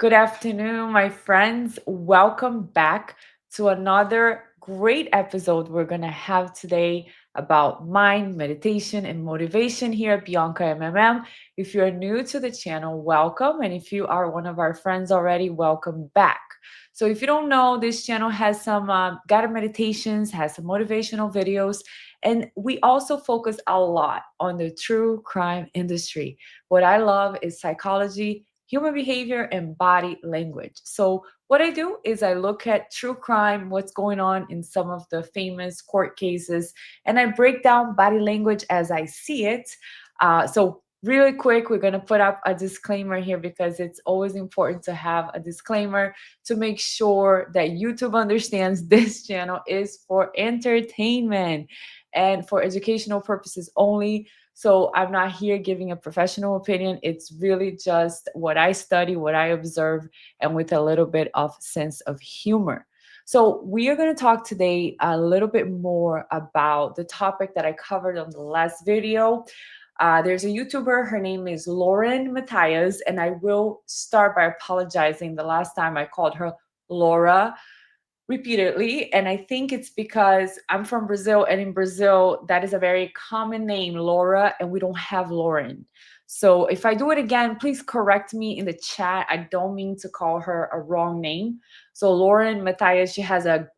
Good afternoon, my friends. Welcome back to another great episode we're going to have today about mind, meditation, and motivation here at Bianca MMM. If you're new to the channel, welcome. And if you are one of our friends already, welcome back. So, if you don't know, this channel has some guided meditations, has some motivational videos, and we also focus a lot on the true crime industry. What I love is psychology, human behavior, and body language. So, what I do is I look at true crime, what's going on in some of the famous court cases, and I break down body language as I see it. Really quick, we're going to put up a disclaimer here because it's always important to have a disclaimer to make sure that YouTube understands this channel is for entertainment and for educational purposes only. So I'm not here giving a professional opinion. It's really just what I study, what I observe, and with a little bit of sense of humor. So we are going to talk today a little bit more about the topic that I covered on the last video. There's a YouTuber, her name is Laura Mathias, and I will start by apologizing. The last time I called her Laura repeatedly, and I think it's because I'm from Brazil, and in Brazil that is a very common name, Laura, and we don't have Lauren. So if I do it again, please correct me in the chat. I don't mean to call her a wrong name. So Lauren Mathias, she has a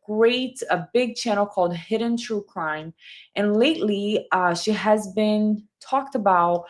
big channel called Hidden True Crime, and lately she has been talked about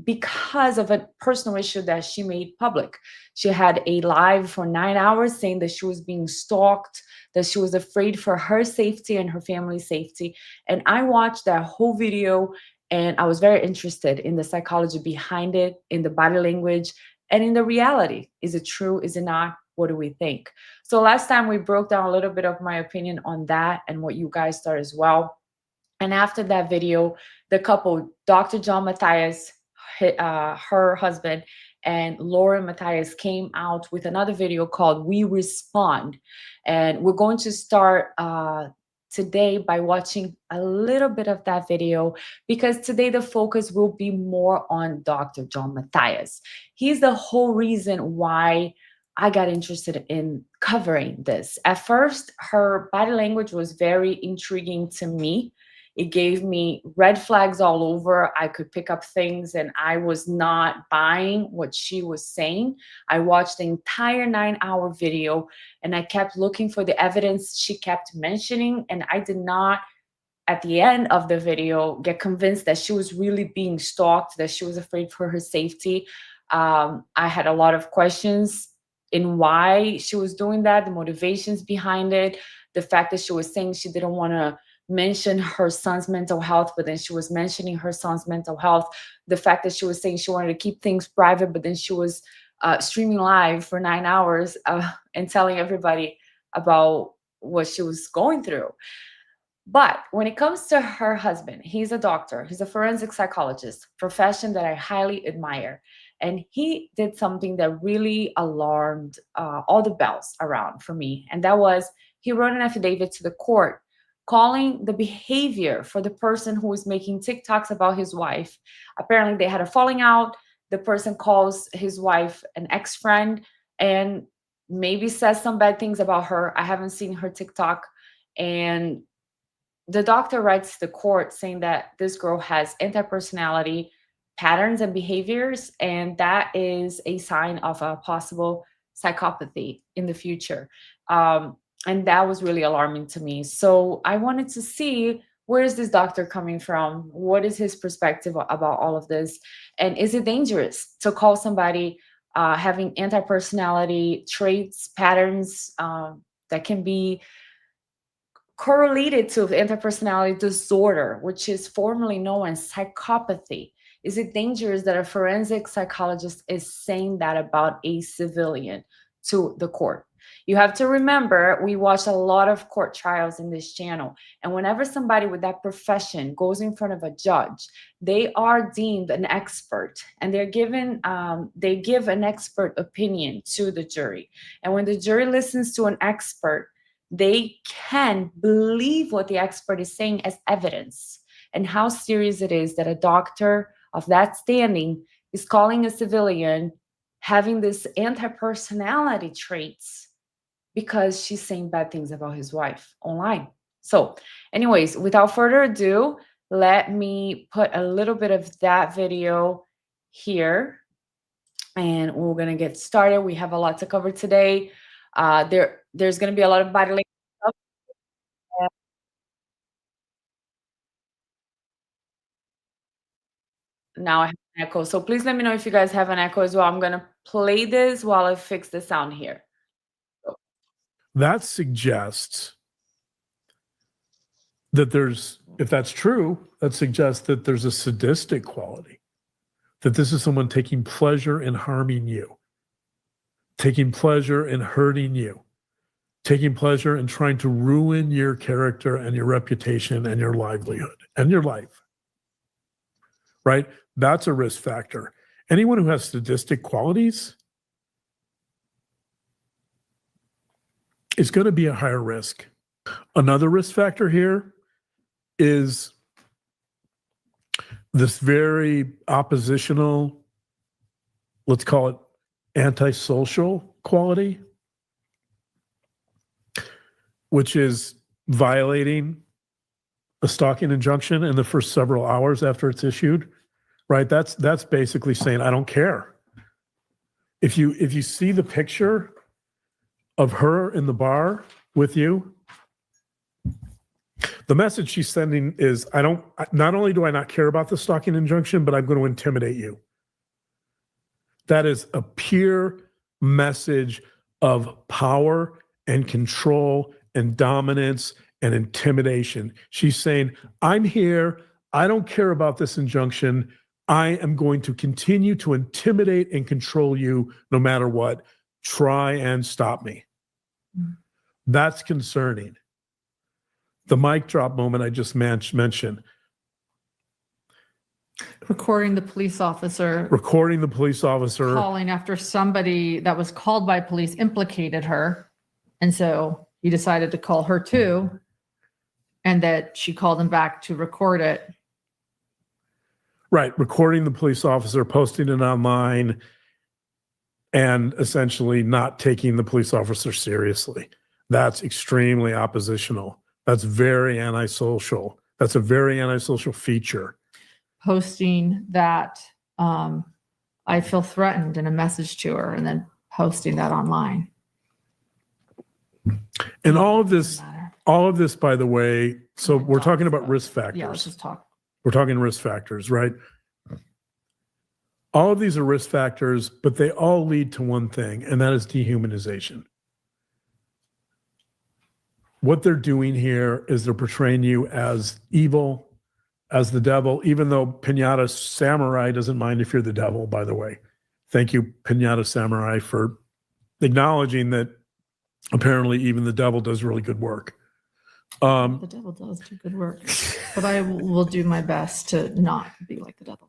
because of a personal issue that she made public. She had a live for 9 hours saying that she was being stalked, that she was afraid for her safety and her family's safety. And I watched that whole video, and I was very interested in the psychology behind it, in the body language, and in the reality. Is it true? Is it not? What do we think? So last time we broke down a little bit of my opinion on that and what you guys thought as well. And after that video, the couple, Dr. John Mathias, her husband, and Laura Mathias came out with another video called We Respond. And we're going to start today by watching a little bit of that video because today the focus will be more on Dr. John Mathias. He's the whole reason why I got interested in covering this. At first, her body language was very intriguing to me. It gave me red flags all over. I could pick up things, and I was not buying what she was saying. I watched the entire 9-hour video, and I kept looking for the evidence she kept mentioning, and I did not, at the end of the video, get convinced that she was really being stalked, that she was afraid for her safety. I had a lot of questions in why she was doing that, the motivations behind it, the fact that she was saying she didn't want to mention her son's mental health, but then she was mentioning her son's mental health, the fact that she was saying she wanted to keep things private, but then she was streaming live for 9 hours and telling everybody about what she was going through. But when it comes to her husband, he's a doctor, he's a forensic psychologist, profession that I highly admire. And he did something that really alarmed all the bells around for me. And that was he wrote an affidavit to the court calling the behavior for the person who was making TikToks about his wife. Apparently, they had a falling out. The person calls his wife an ex-friend and maybe says some bad things about her. I haven't seen her TikTok. And the doctor writes to the court saying that this girl has anti-personality patterns and behaviors, and that is a sign of a possible psychopathy in the future. And that was really alarming to me. So I wanted to see, where is this doctor coming from? What is his perspective about all of this? And is it dangerous to call somebody having anti-personality traits, patterns that can be correlated to anti-personality disorder, which is formerly known as psychopathy? Is it dangerous that a forensic psychologist is saying that about a civilian to the court? You have to remember, we watch a lot of court trials in this channel. And whenever somebody with that profession goes in front of a judge, they are deemed an expert, and they're given, they give an expert opinion to the jury. And when the jury listens to an expert, they can believe what the expert is saying as evidence, and how serious it is that a doctor of that standing is calling a civilian having this anti-personality traits because she's saying bad things about his wife online. So, anyways, without further ado, let me put a little bit of that video here and we're going to get started. We have a lot to cover today. There's going to be a lot of body language stuff. Now I have an echo. So please let me know if you guys have an echo as well. I'm going to play this while I fix the sound here. That suggests that if that's true, that suggests that there's a sadistic quality, that this is someone taking pleasure in harming you, taking pleasure in hurting you, taking pleasure in trying to ruin your character and your reputation and your livelihood and your life, right? That's a risk factor. Anyone who has sadistic qualities is going to be a higher risk. Another risk factor here is this very oppositional, let's call it antisocial quality, which is violating a stalking injunction in the first several hours after it's issued, right? That's basically saying, I don't care. If you see the picture of her in the bar with you, the message she's sending is, not only do I not care about the stalking injunction, but I'm going to intimidate you. That is a pure message of power and control and dominance and intimidation. She's saying, I'm here. I don't care about this injunction. I am going to continue to intimidate and control you no matter what. Try and stop me. That's concerning. The mic drop moment I just mentioned. Recording the police officer Calling after somebody that was called by police implicated her. And so he decided to call her too. And that she called him back to record it. Right. Recording the police officer, posting it online, and essentially not taking the police officer seriously. That's extremely oppositional. That's very antisocial. That's a very antisocial feature. Posting that I feel threatened in a message to her and then posting that online. And all of this, by the way, so we're talking about risk factors. Yeah, let's just talk. We're talking risk factors, right? All of these are risk factors, but they all lead to one thing, and that is dehumanization. What they're doing here is they're portraying you as evil, as the devil, even though Pinata Samurai doesn't mind if you're the devil, by the way. Thank you, Pinata Samurai, for acknowledging that apparently even the devil does really good work. The devil does do good work, but I will do my best to not be like the devil.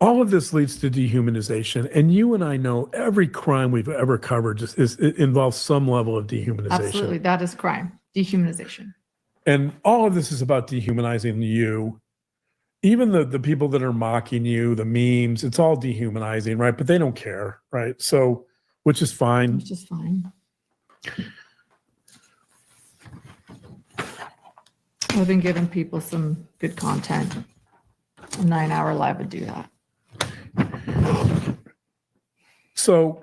All of this leads to dehumanization, and you and I know every crime we've ever covered it involves some level of dehumanization. Absolutely, that is crime, dehumanization. And all of this is about dehumanizing you. Even the people that are mocking you, the memes, it's all dehumanizing, right? But they don't care, right? So, which is fine. Which is fine. I've been giving people some good content. A 9-hour live would do that. So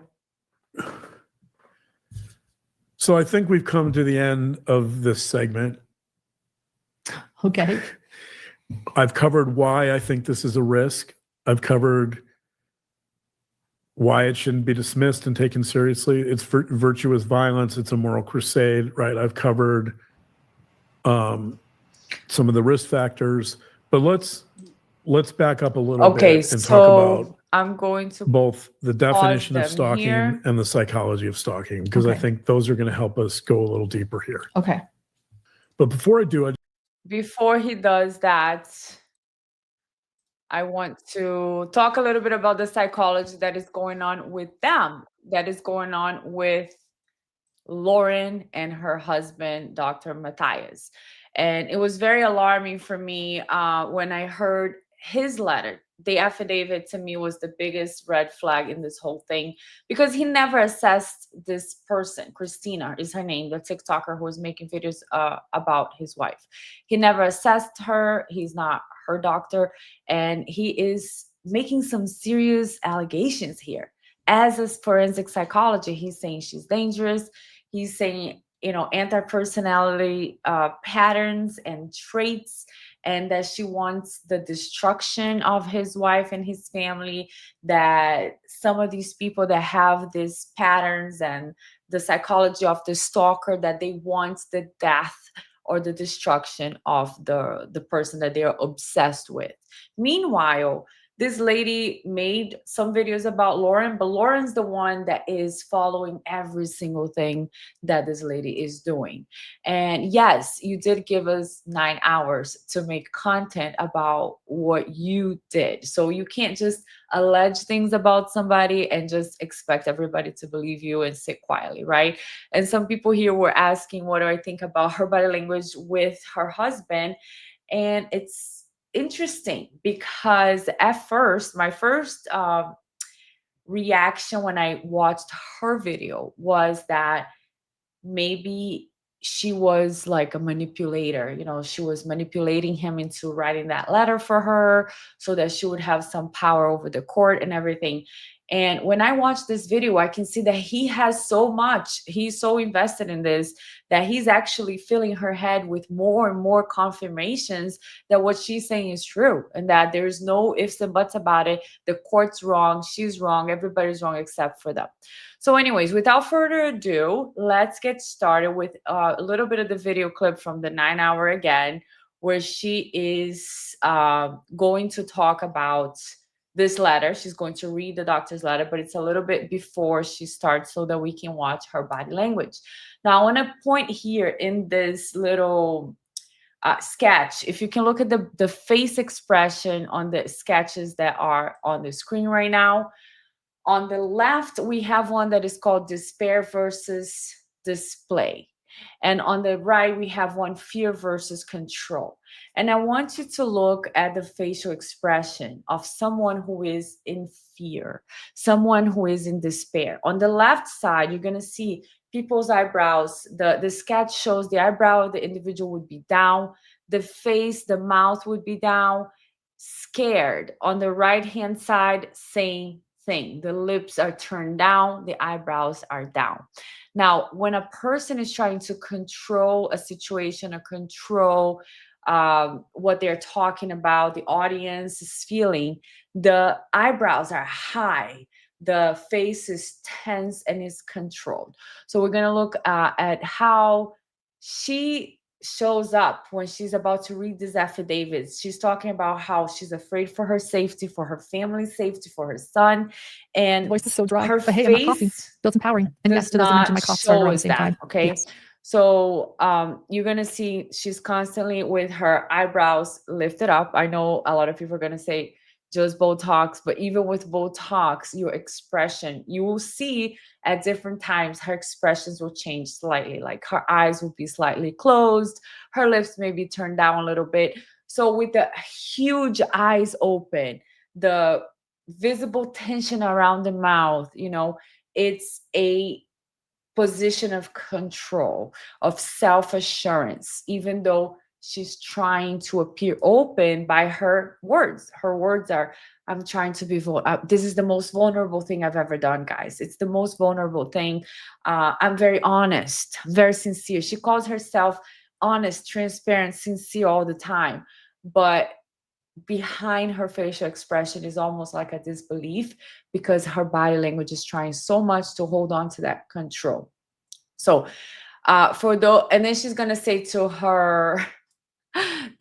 I think we've come to the end of this segment. Okay. I've covered why I think this is a risk. I've covered why it shouldn't be dismissed and taken seriously. It's virtuous violence. It's a moral crusade, right? I've covered some of the risk factors, but let's back up a little bit and talk about I'm going to both the definition of stalking here. and the psychology of stalking, because I think those are going to help us go a little deeper here. Okay. But before I do, before he does that, I want to talk a little bit about the psychology that is going on with them, that is going on with Lauren and her husband, Dr. Mathias. And it was very alarming for me when I heard his letter the affidavit to me was the biggest red flag in this whole thing, because he never assessed this person. Christina is her name, the TikToker who was making videos about his wife. He never assessed her. He's not her doctor, and he is making some serious allegations here. As a forensic psychologist, he's saying she's dangerous. He's saying, anti-personality patterns and traits, and that she wants the destruction of his wife and his family, that some of these people that have these patterns and the psychology of the stalker, that they want the death or the destruction of the person that they are obsessed with. Meanwhile, this lady made some videos about Lauren, but Lauren's the one that is following every single thing that this lady is doing. And yes, you did give us 9 hours to make content about what you did. So you can't just allege things about somebody and just expect everybody to believe you and sit quietly, right? And some people here were asking, what do I think about her body language with her husband? And it's interesting because at first, my first reaction when I watched her video was that maybe she was like a manipulator. She was manipulating him into writing that letter for her so that she would have some power over the court and everything. And when I watch this video, I can see that he has so much, he's so invested in this, that he's actually filling her head with more and more confirmations that what she's saying is true, and that there's no ifs and buts about it. The court's wrong, she's wrong, everybody's wrong except for them. So anyways, without further ado, let's get started with a little bit of the video clip from the 9 hour again, where she is going to talk about this letter. She's going to read the doctor's letter, but it's a little bit before she starts so that we can watch her body language. Now, I want to point here in this little sketch, if you can look at the face expression on the sketches that are on the screen right now. On the left, we have one that is called despair versus display. And on the right, we have one, fear versus control. And I want you to look at the facial expression of someone who is in fear, someone who is in despair. On the left side, you're going to see people's eyebrows. The sketch shows the eyebrow of the individual would be down, the face, the mouth would be down, scared. On the right-hand side, same thing. The lips are turned down, the eyebrows are down. Now, when a person is trying to control a situation or control what they're talking about, the audience is feeling, the eyebrows are high, the face is tense and is controlled. So we're going to look at how she shows up when she's about to read these affidavits. She's talking about how she's afraid for her safety, for her family's safety, for her son, and voice is so dry. her But hey, I'm not coughing. face Feels empowering. And yes, does to those that mentioned, my not cough started show around the us same that. time. Okay. Yes. So you're gonna see she's constantly with her eyebrows lifted up. I know a lot of people are gonna say just Botox, but even with Botox, your expression, you will see at different times her expressions will change slightly. Like her eyes will be slightly closed, her lips may be turned down a little bit. So with the huge eyes open, the visible tension around the mouth, it's a position of control, of self-assurance, even though she's trying to appear open by her words. Her words are, I'm trying to be this is the most vulnerable thing I've ever done, guys. It's the most vulnerable thing. I'm very honest, very sincere. She calls herself honest, transparent, sincere all the time. But behind her facial expression is almost like a disbelief, because her body language is trying so much to hold on to that control. So and then she's gonna say to her,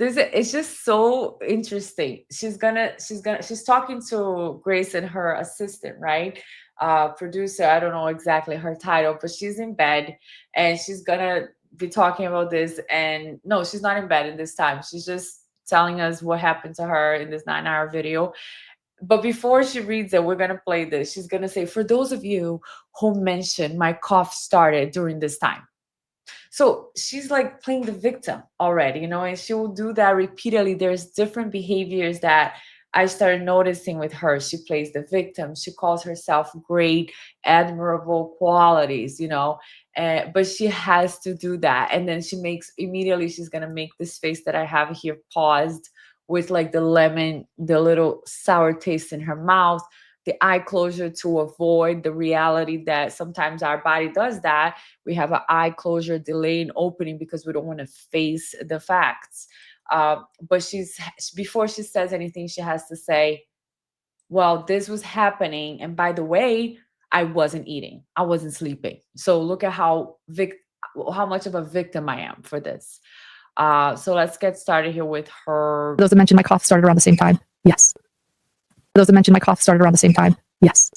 it's just so interesting. She's talking to Grace and her assistant, right? Producer, I don't know exactly her title, but she's in bed and she's gonna be talking about this. And no, she's not in bed in this time. She's just telling us what happened to her in this 9-hour video. But before she reads it, we're going to play this. She's going to say, for those of you who mentioned my cough started during this time. So she's like playing the victim already, and she will do that repeatedly. There's different behaviors that I started noticing with her, she plays the victim. She calls herself great, admirable qualities, but she has to do that. And then immediately she's going to make this face that I have here paused with like the lemon, the little sour taste in her mouth, the eye closure to avoid the reality that sometimes our body does that. We have an eye closure, delay in opening because we don't want to face the facts. But before she says anything, she has to say, well, this was happening. And by the way, I wasn't eating. I wasn't sleeping. So look at how much of a victim I am for this. So let's get started here with her. For those that mentioned my cough started around the same time. Yes. For those that mentioned my cough started around the same time. Yes.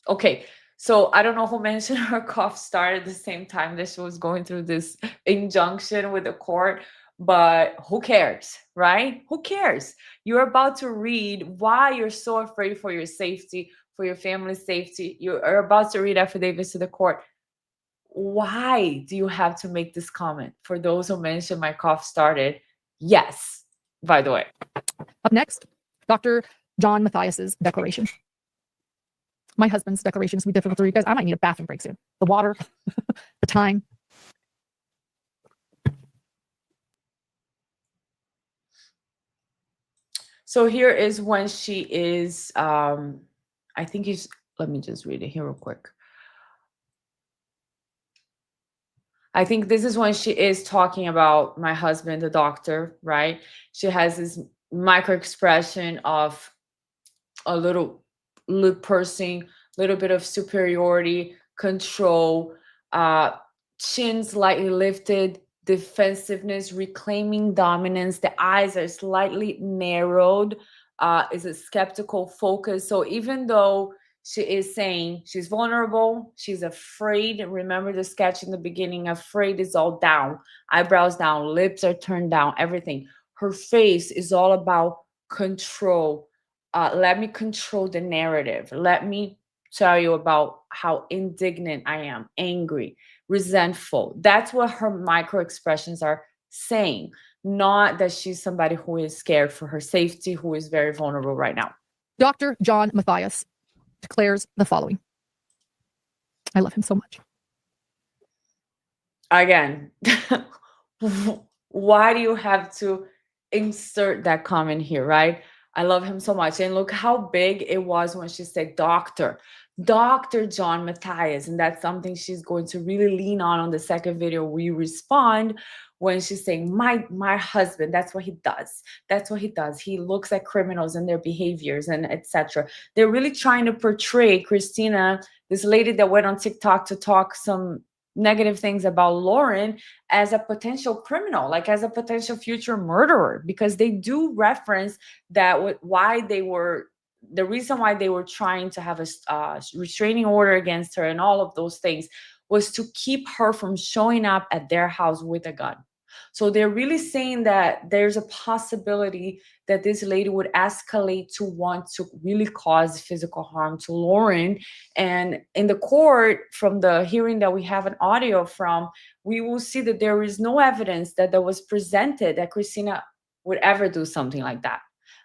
Okay. So I don't know who mentioned her cough started at the same time that she was going through this injunction with the court, but who cares, right? Who cares? You're about to read why you're so afraid for your safety, for your family's safety. You're about to read affidavits to the court. Why do you have to make this comment? For those who mentioned my cough started, yes, by the way. Up next, Dr. John Mathias's declaration. My husband's declaration is going to be difficult to read, guys. I might need a bathroom break soon. The water, the time. So here is when she is, I think let me just read it here real quick. I think this is when she is talking about my husband, the doctor, right? She has this micro expression of a little lip pursing, little bit of superiority, control, chin slightly lifted, defensiveness, reclaiming dominance. The eyes are slightly narrowed, is a skeptical focus. So even though she is saying she's vulnerable, she's afraid. Remember the sketch in the beginning, afraid is all down, eyebrows down, lips are turned down, everything. Her face is all about control. Let me control the narrative. Let me tell you about how indignant I am, angry, resentful. That's what her micro expressions are saying, not that she's somebody who is scared for her safety, who is very vulnerable right now. Dr. John Mathias declares the following. I love him so much. Again, why do you have to insert that comment here, right? I love him so much. And look how big it was when she said Dr. John Mathias. And that's something she's going to really lean on the second video we respond, when she's saying, my husband, that's what he does. That's what he does. He looks at criminals and their behaviors and etc. They're really trying to portray Christina, this lady that went on TikTok to talk some negative things about Lauren, as a potential criminal, like as a potential future murderer, because they do reference that the reason why they were trying to have a restraining order against her and all of those things was to keep her from showing up at their house with a gun. So they're really saying that there's a possibility that this lady would escalate to want to really cause physical harm to Lauren. And in the court, from the hearing that we have an audio from, we will see that there is no evidence that was presented that Christina would ever do something like that.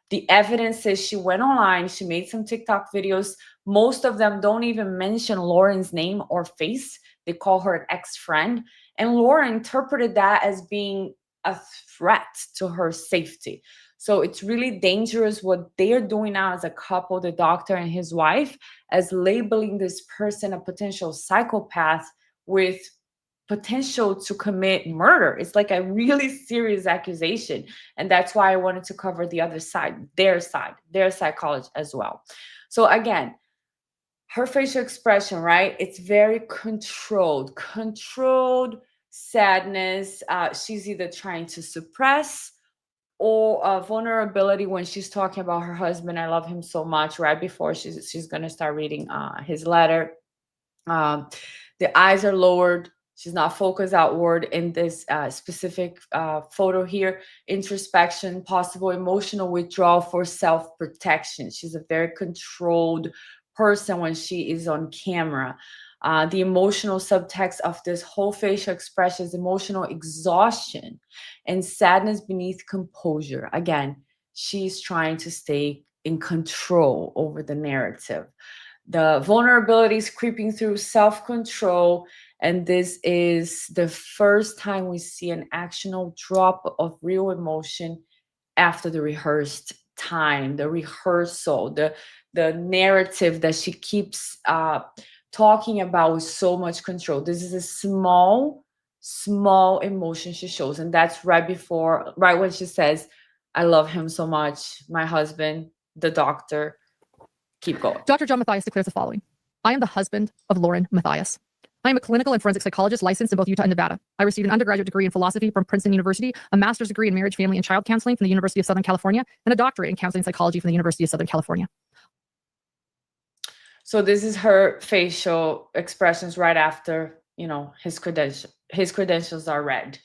The evidence is she went online, she made some TikTok videos. Most of them don't even mention Lauren's name or face. They call her an ex-friend. And Laura interpreted that as being a threat to her safety. So it's really dangerous what they are doing now as a couple, the doctor and his wife, as labeling this person a potential psychopath with potential to commit murder. It's like a really serious accusation. And that's why I wanted to cover the other side, their psychology as well. So again, her facial expression, right? It's very controlled sadness. She's either trying to suppress or vulnerability when she's talking about her husband. I love him so much. Right before she's going to start reading his letter. The eyes are lowered. She's not focused outward in this specific photo here. Introspection, possible emotional withdrawal for self-protection. She's a very controlled person when she is on camera. The emotional subtext of this whole facial expression is emotional exhaustion and sadness beneath composure. Again, she's trying to stay in control over the narrative. The vulnerability is creeping through self-control, and this is the first time we see an actual drop of real emotion after the rehearsed time, the rehearsal, the narrative that she keeps talking about with so much control. This is a small emotion she shows, and that's right when she says, I love him so much, my husband, the doctor. Keep going. Dr. John Mathias declares the following. I am the husband of Laura Mathias. I am a clinical and forensic psychologist licensed in both Utah and Nevada. I received an undergraduate degree in philosophy from Princeton University, a master's degree in marriage, family, and child counseling from the University of Southern California, and a doctorate in counseling psychology from the University of Southern California. So this is her facial expressions right after, his credentials are read.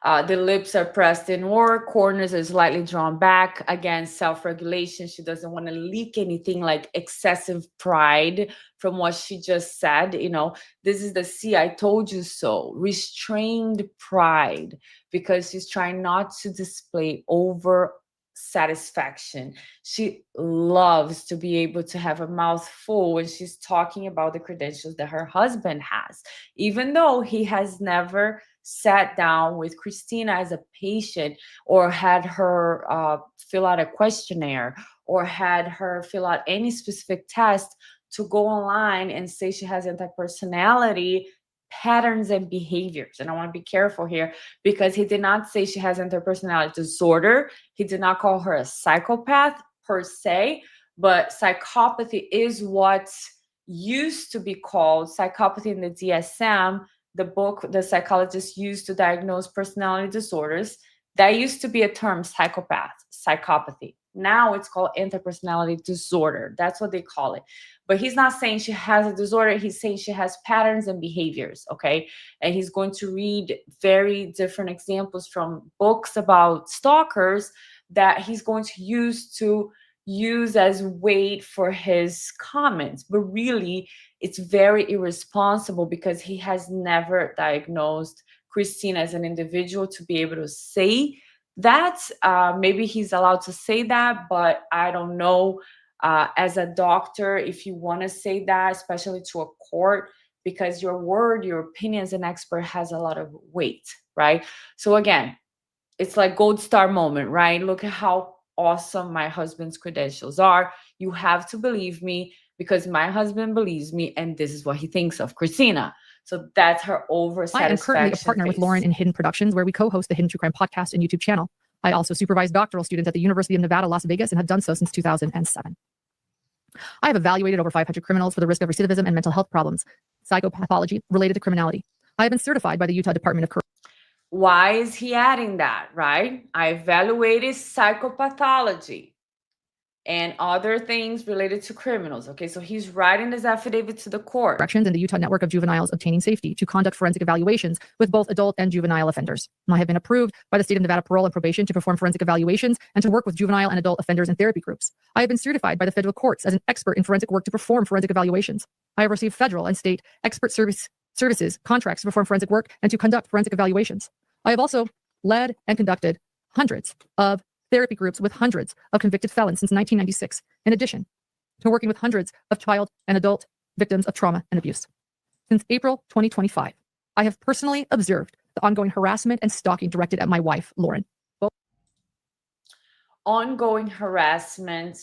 The lips are pressed inward, corners are slightly drawn back. Again, self-regulation. She doesn't want to leak anything like excessive pride from what she just said. This is the see, I told you so. Restrained pride, because she's trying not to display over satisfaction. She loves to be able to have a mouth full when she's talking about the credentials that her husband has, even though he has never sat down with Christina as a patient or had her fill out a questionnaire or had her fill out any specific test to go online and say she has interpersonality patterns and behaviors. And I want to be careful here, because he did not say she has interpersonality disorder. He did not call her a psychopath per se, but psychopathy is what used to be called psychopathy in the DSM, the book the psychologists used to diagnose personality disorders. That used to be a term, psychopathy. Now it's called interpersonality disorder. That's what they call it. But he's not saying she has a disorder. He's saying she has patterns and behaviors, okay? And he's going to read very different examples from books about stalkers that he's going to use as weight for his comments. But really, it's very irresponsible, because he has never diagnosed Christina as an individual to be able to say that. Maybe he's allowed to say that, but I don't know. As a doctor, if you want to say that, especially to a court, because your word, your opinion as an expert has a lot of weight, right? So again, it's like gold star moment, right? Look at how awesome my husband's credentials are. You have to believe me, because my husband believes me, and this is what he thinks of Christina. So that's her oversatisfaction. I am currently a partner with Lauren in Hidden Productions, where we co-host the Hidden True Crime podcast and YouTube channel. I also supervise doctoral students at the University of Nevada, Las Vegas, and have done so since 2007. I have evaluated over 500 criminals for the risk of recidivism and mental health problems, psychopathology related to criminality. I have been certified by the Utah Department of Why is he adding that, right? I evaluated psychopathology and other things related to criminals. Okay, so he's writing this affidavit to the court. Corrections and the Utah Network of Juveniles Obtaining Safety to conduct forensic evaluations with both adult and juvenile offenders. I have been approved by the state of Nevada Parole and Probation to perform forensic evaluations and to work with juvenile and adult offenders in therapy groups. I have been certified by the federal courts as an expert in forensic work to perform forensic evaluations. I have received federal and state expert services contracts to perform forensic work and to conduct forensic evaluations. I have also led and conducted hundreds of therapy groups with hundreds of convicted felons since 1996, in addition to working with hundreds of child and adult victims of trauma and abuse. Since April 2025, I have personally observed the ongoing harassment and stalking directed at my wife, Lauren. Ongoing harassment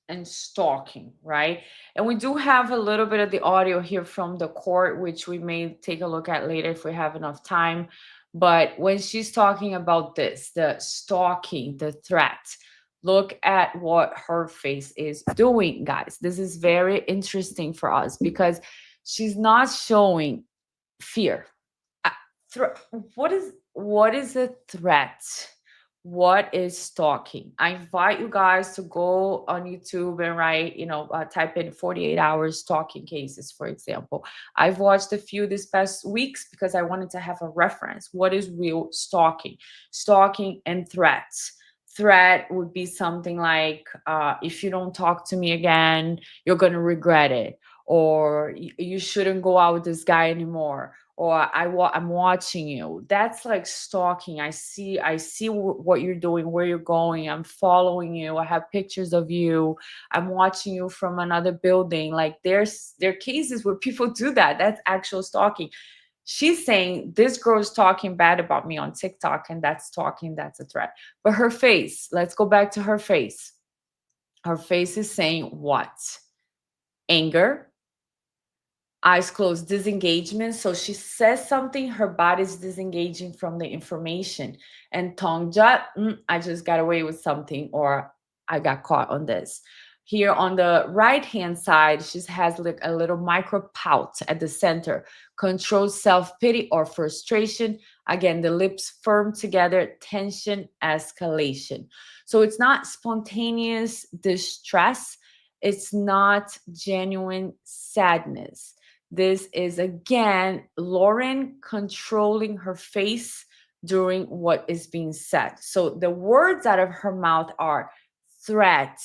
and stalking, right? And we do have a little bit of the audio here from the court, which we may take a look at later if we have enough time. But when she's talking about this, the stalking, the threat, look at what her face is doing, guys. This is very interesting for us, because she's not showing fear. What is a threat? What is stalking? I invite you guys to go on YouTube and write, type in 48 hours stalking cases, for example. I've watched a few this past weeks because I wanted to have a reference. What is real stalking? Stalking and threats. Threat would be something like, if you don't talk to me again, you're going to regret it. Or you shouldn't go out with this guy anymore. or I'm watching you. That's like stalking. I see what you're doing, where you're going. I'm following you. I have pictures of you. I'm watching you from another building. Like there are cases where people do that. That's actual stalking. She's saying this girl is talking bad about me on TikTok, and that's stalking, that's a threat. But her face, let's go back to her face. Her face is saying what? Anger, eyes closed, disengagement. So she says something, her body's disengaging from the information. And tongue jut, I just got away with something, or I got caught on this. Here on the right hand side, she has like a little micro pout at the center. Controlled self-pity or frustration. Again, the lips firm together, tension, escalation. So it's not spontaneous distress. It's not genuine sadness. This is, again, Lauren controlling her face during what is being said. So the words out of her mouth are threat,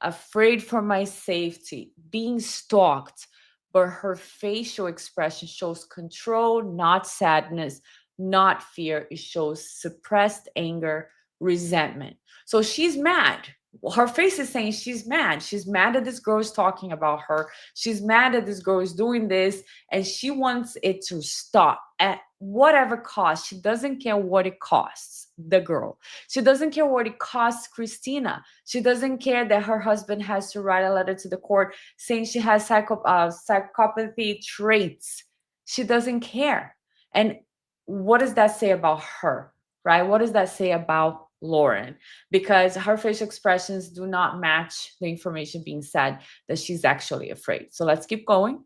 afraid for my safety, being stalked, but her facial expression shows control, not sadness, not fear. It shows suppressed anger, resentment. So she's mad. Her face is saying she's mad. She's mad that this girl is talking about her. She's mad that this girl is doing this, and she wants it to stop at whatever cost. She doesn't care what it costs the girl. She doesn't care what it costs Christina. She doesn't care that her husband has to write a letter to the court saying she has psychopathy traits. She doesn't care. And what does that say about her, right? What does that say about Lauren? Because her facial expressions do not match the information being said that she's actually afraid. So let's keep going.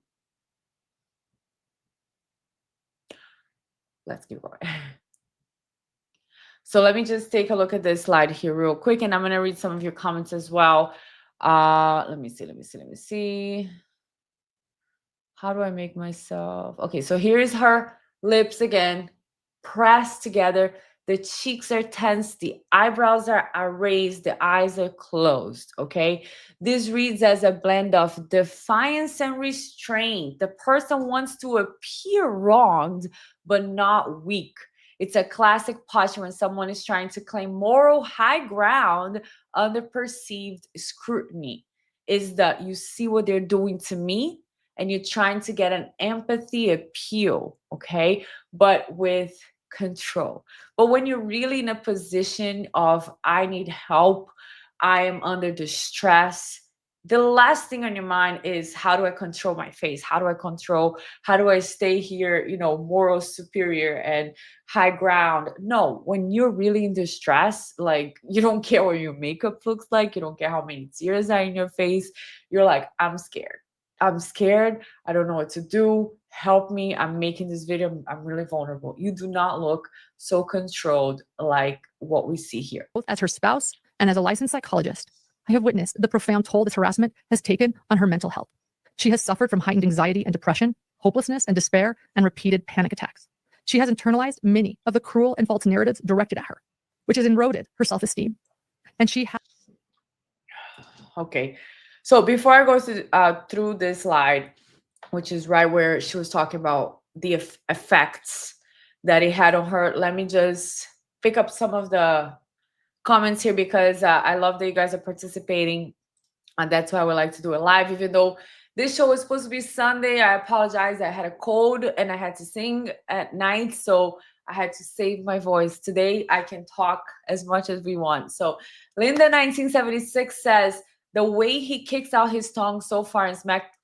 Let's keep going. So let me just take a look at this slide here real quick, and I'm going to read some of your comments as well. Let me see. How do I make myself? Okay, so here's her lips again, pressed together. The cheeks are tense, the eyebrows are raised, the eyes are closed, okay? This reads as a blend of defiance and restraint. The person wants to appear wronged, but not weak. It's a classic posture when someone is trying to claim moral high ground under perceived scrutiny. Is that you see what they're doing to me, and you're trying to get an empathy appeal, okay? But with control. But when you're really in a position of, I need help, I am under distress, the last thing on your mind is, how do I control my face? How do I stay here, moral superior and high ground? No, when you're really in distress, like, you don't care what your makeup looks like, you don't care how many tears are in your face, you're like, I'm scared. I don't know what to do. Help me. I'm making this video. I'm really vulnerable. You do not look so controlled like what we see here. Both as her spouse and as a licensed psychologist, I have witnessed the profound toll this harassment has taken on her mental health. She has suffered from heightened anxiety and depression, hopelessness and despair, and repeated panic attacks. She has internalized many of the cruel and false narratives directed at her, which has eroded her self-esteem. And she has... Okay. So before I go through this slide, which is right where she was talking about the effects that it had on her, let me just pick up some of the comments here, because I love that you guys are participating, and that's why I would like to do it live. Even though this show was supposed to be Sunday, I apologize. I had a cold and I had to sing at night, so I had to save my voice. Today I can talk as much as we want. So Linda 1976 says, the way he kicks out his tongue so far and smack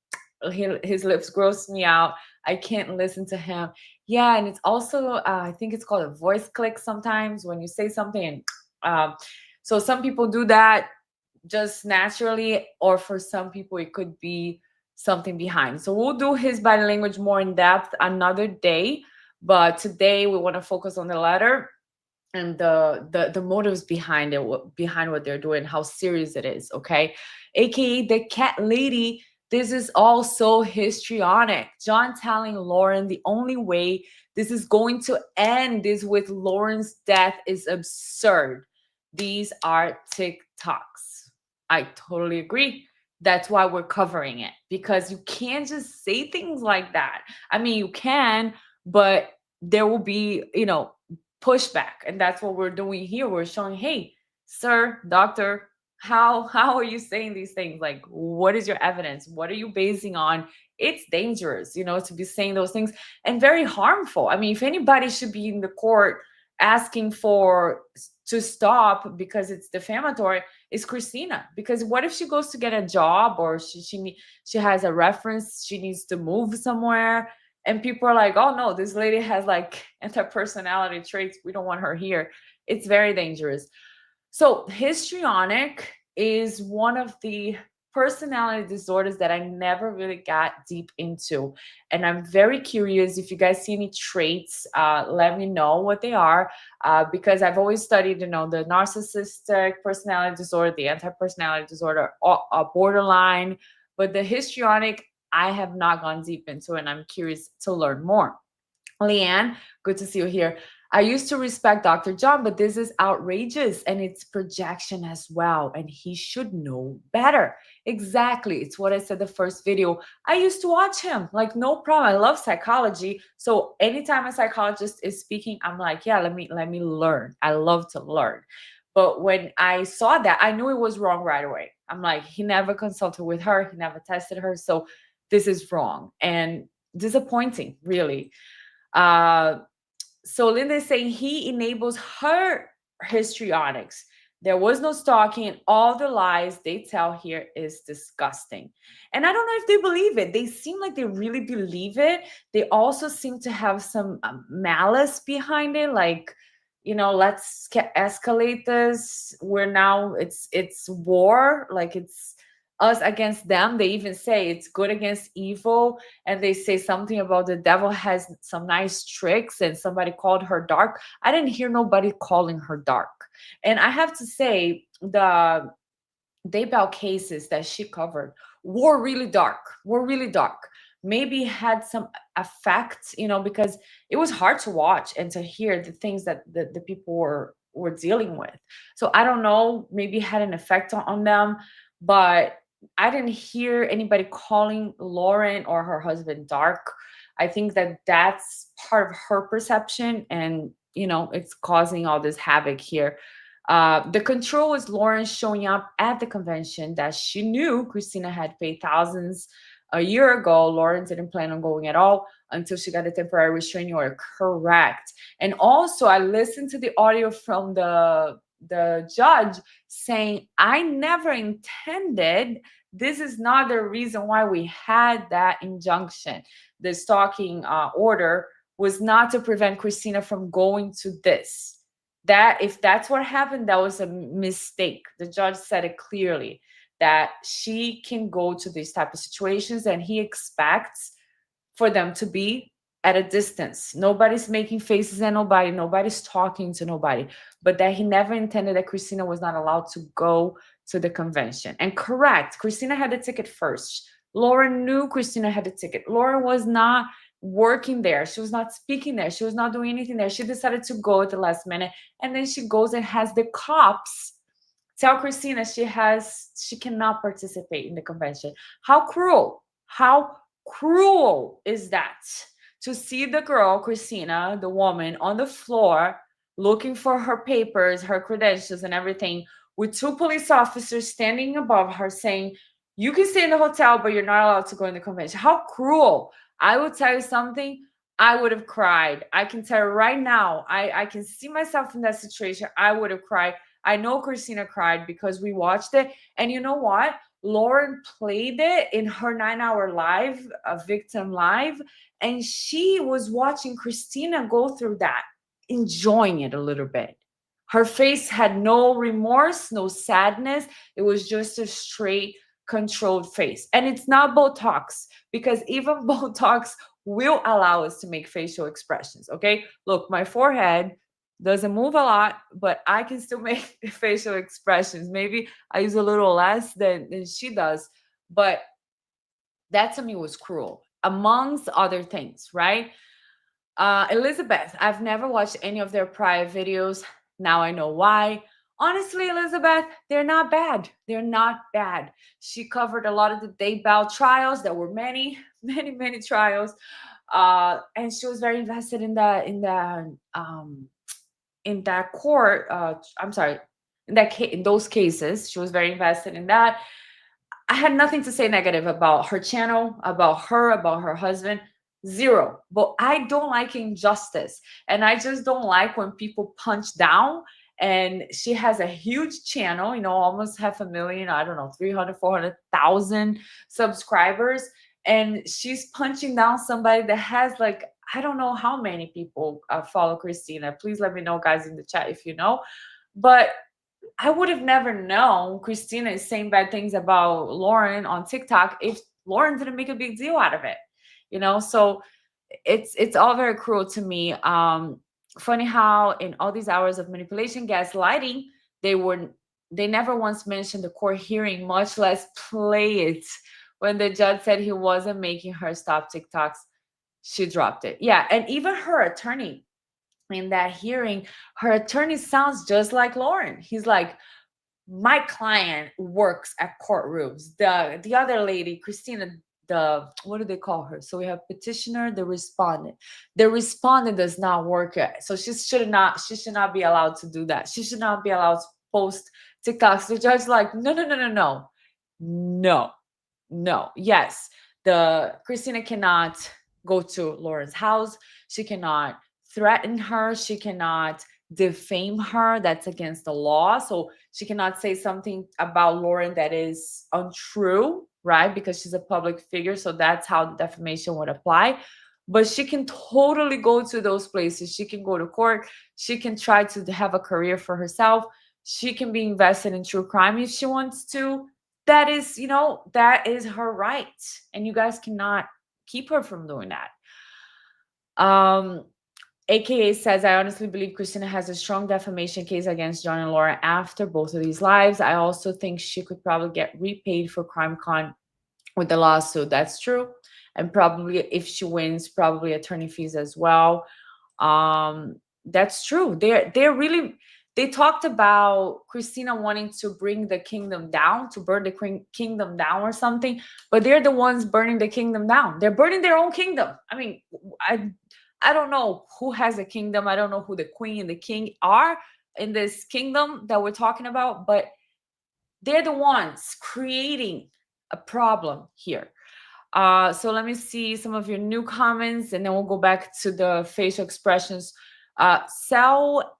his lips gross me out. I can't listen to him. Yeah, and it's also, I think it's called a voice click sometimes when you say something. So some people do that just naturally, or for some people it could be something behind. So we'll do his body language more in depth another day. But today we want to focus on the letter and the motives behind it, behind what they're doing, how serious it is, okay? AKA the cat lady. This is all so histrionic. John telling Lauren the only way this is going to end is with Lauren's death is absurd. These are TikToks. I totally agree. That's why we're covering it, because you can't just say things like that. I mean, you can, but there will be, pushback. And that's what we're doing here. We're showing, hey, sir, doctor, how are you saying these things? Like, what is your evidence? What are you basing on? It's dangerous, to be saying those things, and very harmful. I mean, if anybody should be in the court asking for to stop because it's defamatory, is Christina. Because what if she goes to get a job, or she has a reference, she needs to move somewhere, and people are like, oh no, this lady has like anti-personality traits, we don't want her here. It's very dangerous. So histrionic is one of the personality disorders that I never really got deep into. And I'm very curious if you guys see any traits, let me know what they are, because I've always studied, the narcissistic personality disorder, the anti-personality disorder, borderline, but the histrionic, I have not gone deep into, and I'm curious to learn more. Leanne, good to see you here. I used to respect Dr. John, but this is outrageous, and it's projection as well, and he should know better. Exactly. It's what I said the first video. I used to watch him, like, no problem. I love psychology. So anytime a psychologist is speaking, I'm like, yeah, let me learn. I love to learn. But when I saw that, I knew it was wrong right away. I'm like, he never consulted with her. He never tested her. So this is wrong and disappointing, really. So Linda is saying he enables her histrionics. There was no stalking. All the lies they tell here is disgusting. And I don't know if they believe it. They seem like they really believe it. They also seem to have some malice behind it. Like, let's escalate this. We're now, it's war. Like, it's us against them. They even say it's good against evil, and they say something about the devil has some nice tricks, and somebody called her dark. I didn't hear nobody calling her dark. And I have to say, the Daybell cases that she covered were really dark, maybe had some effect, because it was hard to watch and to hear the things that the people were dealing with. So I don't know, maybe had an effect on them, but I didn't hear anybody calling Lauren or her husband dark. I think that that's part of her perception, and it's causing all this havoc here. The control was Lauren showing up at the convention that she knew Christina had paid thousands a year ago. Lauren didn't plan on going at all until she got a temporary restraining order. Correct. And also, I listened to the audio from the judge saying, I never intended, this is not the reason why we had that injunction. The stalking order was not to prevent Christina from going to this. That if that's what happened, that was a mistake. The judge said it clearly, that she can go to these type of situations, and he expects for them to be at a distance. Nobody's making faces at nobody. Nobody's talking to nobody. But that he never intended that Christina was not allowed to go to the convention. And correct, Christina had the ticket first. Lauren knew Christina had the ticket. Lauren was not working there. She was not speaking there. She was not doing anything there. She decided to go at the last minute. And then she goes and has the cops tell Christina she cannot participate in the convention. How cruel. How cruel is that? To see the girl, Christina, the woman, on the floor looking for her papers, her credentials and everything, with two police officers standing above her saying, you can stay in the hotel, but you're not allowed to go in the convention. How cruel. I will tell you something, I would have cried. I can tell you right now, I can see myself in that situation. I would have cried. I know Christina cried because we watched it. And you know what? Lauren played it in her 9-hour live, victim live, and she was watching Christina go through that, enjoying it a little bit. Her face had no remorse, no sadness. It was just a straight, controlled face. And it's not Botox, because even Botox will allow us to make facial expressions. Okay, look, my forehead doesn't move a lot, but I can still make facial expressions. Maybe I use a little less than she does, but that to me was cruel, amongst other things, right? Elizabeth, I've never watched any of their prior videos. Now I know why. Honestly, Elizabeth, they're not bad. They're not bad. She covered a lot of the Daybell trials. There were many, many, many trials. And she was very invested in that court. I'm sorry, in those cases, she was very invested in that. I had nothing to say negative about her channel, about her husband. Zero. But I don't like injustice. And I just don't like when people punch down. And she has a huge channel, almost 500,000, I don't know, 300, 400,000 subscribers. And she's punching down somebody that has, like, I don't know how many people follow Christina. Please let me know, guys, in the chat if you know. But I would have never known Christina is saying bad things about Lauren on TikTok if Lauren didn't make a big deal out of it. So it's all very cruel to me. Funny how in all these hours of manipulation, gaslighting, they never once mentioned the court hearing, much less play it. When the judge said he wasn't making her stop TikToks, she dropped it. Yeah, and even her attorney in that hearing, her attorney sounds just like Lauren. He's like, my client works at courtrooms. The other lady, Christina, what do they call her? So we have petitioner, the respondent. The respondent does not work at, so she should not be allowed to do that. She should not be allowed to post TikToks. The judge like, no. Yes, the Christina cannot go to Lauren's house. She cannot threaten her. She cannot defame her. That's against the law. So she cannot say something about Lauren that is untrue, right? Because she's a public figure. So that's how the defamation would apply. But she can totally go to those places. She can go to court. She can try to have a career for herself. She can be invested in true crime if she wants to. That is, that is her right. And you guys cannot keep her from doing that. AKA says, I honestly believe Christina has a strong defamation case against John and Laura after both of these lives. I also think she could probably get repaid for CrimeCon with the lawsuit. That's true. And probably if she wins, probably attorney fees as well. That's true. They talked about Christina wanting to bring the kingdom down, to burn the kingdom down or something, but they're the ones burning the kingdom down. They're burning their own kingdom. I mean, I don't know who has a kingdom. I don't know who the queen and the king are in this kingdom that we're talking about, but they're the ones creating a problem here. So let me see some of your new comments, and then we'll go back to the facial expressions. Sal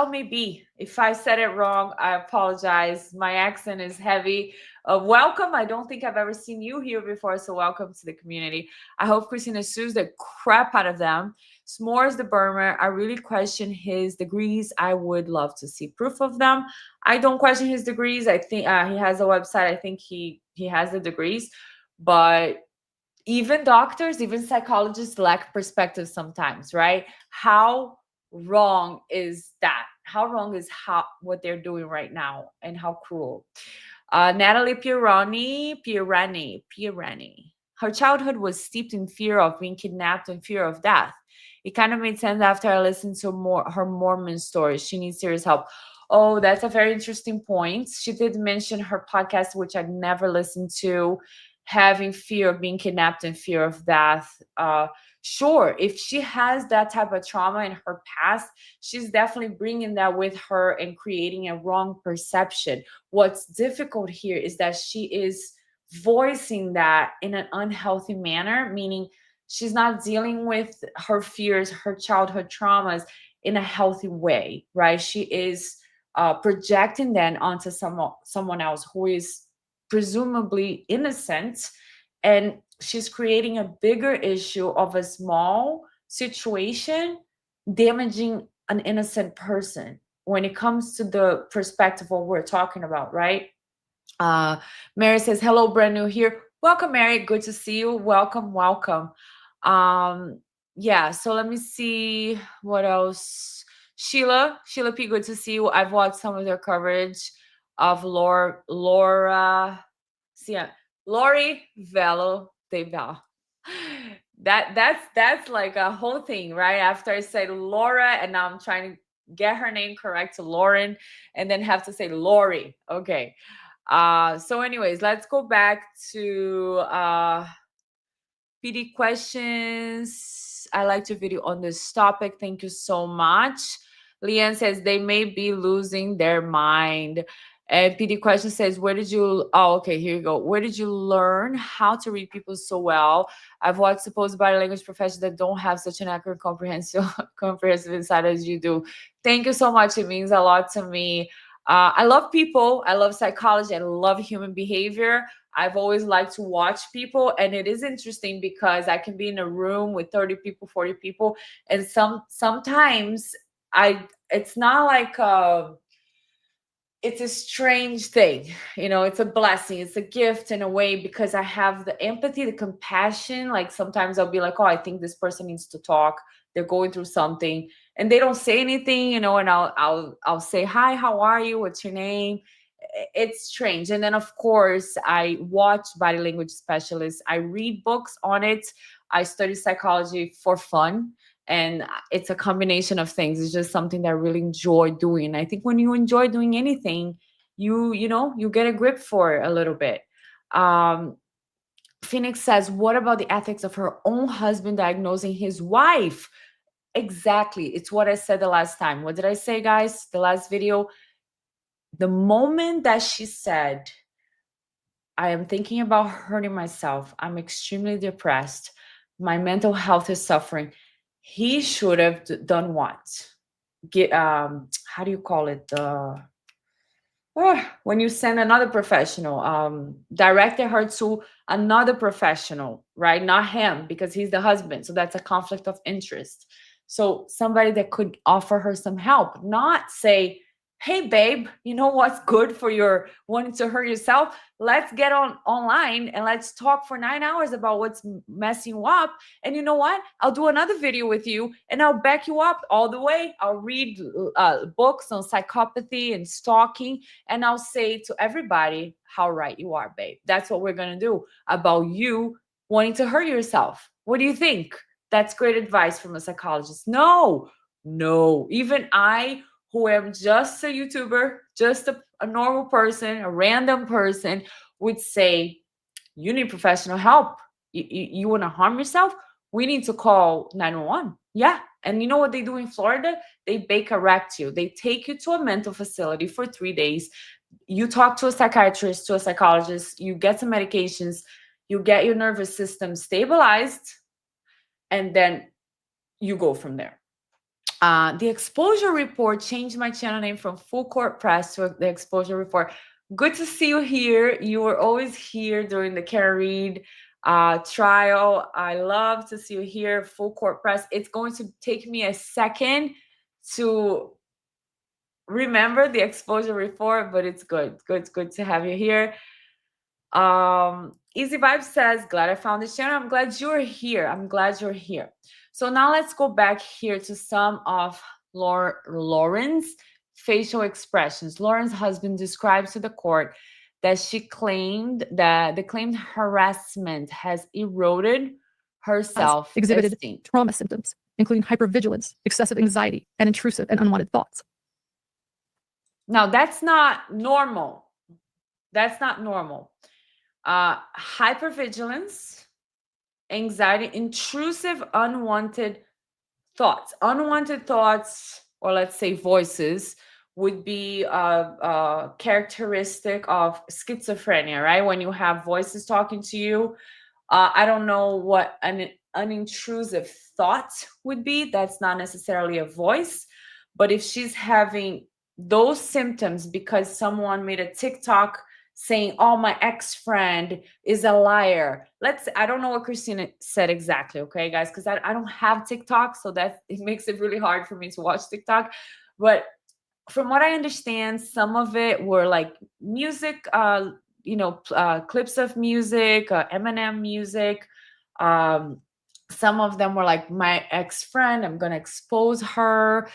maybe. If I said it wrong, I apologize. My accent is heavy. Welcome. I don't think I've ever seen you here before, so welcome to the community. I hope Christina sues the crap out of them. S'mores the Burmer. I really question his degrees. I would love to see proof of them. I don't question his degrees. I think he has a website. I think he has the degrees. But even doctors, even psychologists lack perspective sometimes, right? How wrong is that? How wrong is what they're doing right now, and how cruel? Natalie Pirani. Her childhood was steeped in fear of being kidnapped and fear of death. It kind of made sense after I listened to her Mormon story. She needs serious help. Oh, that's a very interesting point. She did mention her podcast, which I'd never listened to, having fear of being kidnapped and fear of death. Sure, if she has that type of trauma in her past, she's definitely bringing that with her and creating a wrong perception. What's difficult here is that she is voicing that in an unhealthy manner, meaning she's not dealing with her fears, her childhood traumas in a healthy way, right? She is projecting that onto someone else who is presumably innocent, and she's creating a bigger issue of a small situation damaging an innocent person when it comes to the perspective of what we're talking about, right? Mary says, hello, brand new here. Welcome, Mary. Good to see you. Welcome. Yeah, so let me see what else. Sheila P, good to see you. I've watched some of their coverage of Laura. See, Lori Velo de Val. That's like a whole thing, right? After I said Laura, and now I'm trying to get her name correct to Lauren, and then have to say Lori. Okay. So anyways, let's go back to PD questions. I liked your video on this topic. Thank you so much. Leanne says they may be losing their mind. And PD question says, where did you, oh, okay, here you go. Where did you learn how to read people so well? I've watched supposed body language professionals that don't have such an accurate, comprehensive insight as you do. Thank you so much. It means a lot to me. I love people. I love psychology. I love human behavior. I've always liked to watch people. And it is interesting because I can be in a room with 30 people, 40 people. And sometimes it's not like, it's a strange thing, it's a blessing, it's a gift in a way, because I have the empathy, the compassion. Like sometimes I'll be like, oh, I think this person needs to talk, they're going through something, and they don't say anything, and I'll say, hi, how are you, what's your name? It's strange. And then of course I watch body language specialists, I read books on it, I study psychology for fun. And it's a combination of things. It's just something that I really enjoy doing. I think when you enjoy doing anything, you get a grip for it a little bit. Phoenix says, what about the ethics of her own husband diagnosing his wife? Exactly. It's what I said the last time. What did I say, guys? The last video. The moment that she said, I am thinking about hurting myself, I'm extremely depressed, my mental health is suffering, he should have done what? How do you call it? When you send another professional, directed her to another professional, right? Not him, because he's the husband. So that's a conflict of interest. So somebody that could offer her some help, not say, hey, babe, you know what's good for your wanting to hurt yourself? Let's get online and let's talk for 9 hours about what's messing you up. And you know what? I'll do another video with you and I'll back you up all the way. I'll read books on psychopathy and stalking, and I'll say to everybody how right you are, babe. That's what we're going to do about you wanting to hurt yourself. What do you think? That's great advice from a psychologist. No, even I, who am just a YouTuber, just a normal person, a random person, would say, you need professional help. You want to harm yourself? We need to call 911. Yeah. And you know what they do in Florida? They bake a rec you. They take you to a mental facility for 3 days. You talk to a psychiatrist, to a psychologist, you get some medications, you get your nervous system stabilized, and then you go from there. The exposure report changed my channel name from Full Court Press to the exposure report. Good to see you here. You were always here during the Kara Reed trial. I love to see you here. Full Court Press. It's going to take me a second to remember the exposure report, but it's good. It's good to have you here. Easy Vibe says, glad I found this channel. I'm glad you're here. So now let's go back here to some of Lauren's facial expressions. Lauren's husband describes to the court that she claimed that the claimed harassment has eroded her self-esteem. Exhibited trauma symptoms, including hypervigilance, excessive anxiety, and intrusive and unwanted thoughts. Now, that's not normal. Hypervigilance, anxiety, intrusive, unwanted thoughts. Unwanted thoughts, or let's say voices, would be characteristic of schizophrenia, right? When you have voices talking to you. I don't know what an intrusive thought would be. That's not necessarily a voice. But if she's having those symptoms because someone made a TikTok saying, oh, my ex-friend is a liar. I don't know what Christina said exactly, okay, guys, because I don't have TikTok, so that it makes it really hard for me to watch TikTok. But from what I understand, some of it were like music, clips of music, Eminem music. Some of them were like, my ex-friend, I'm going to expose her,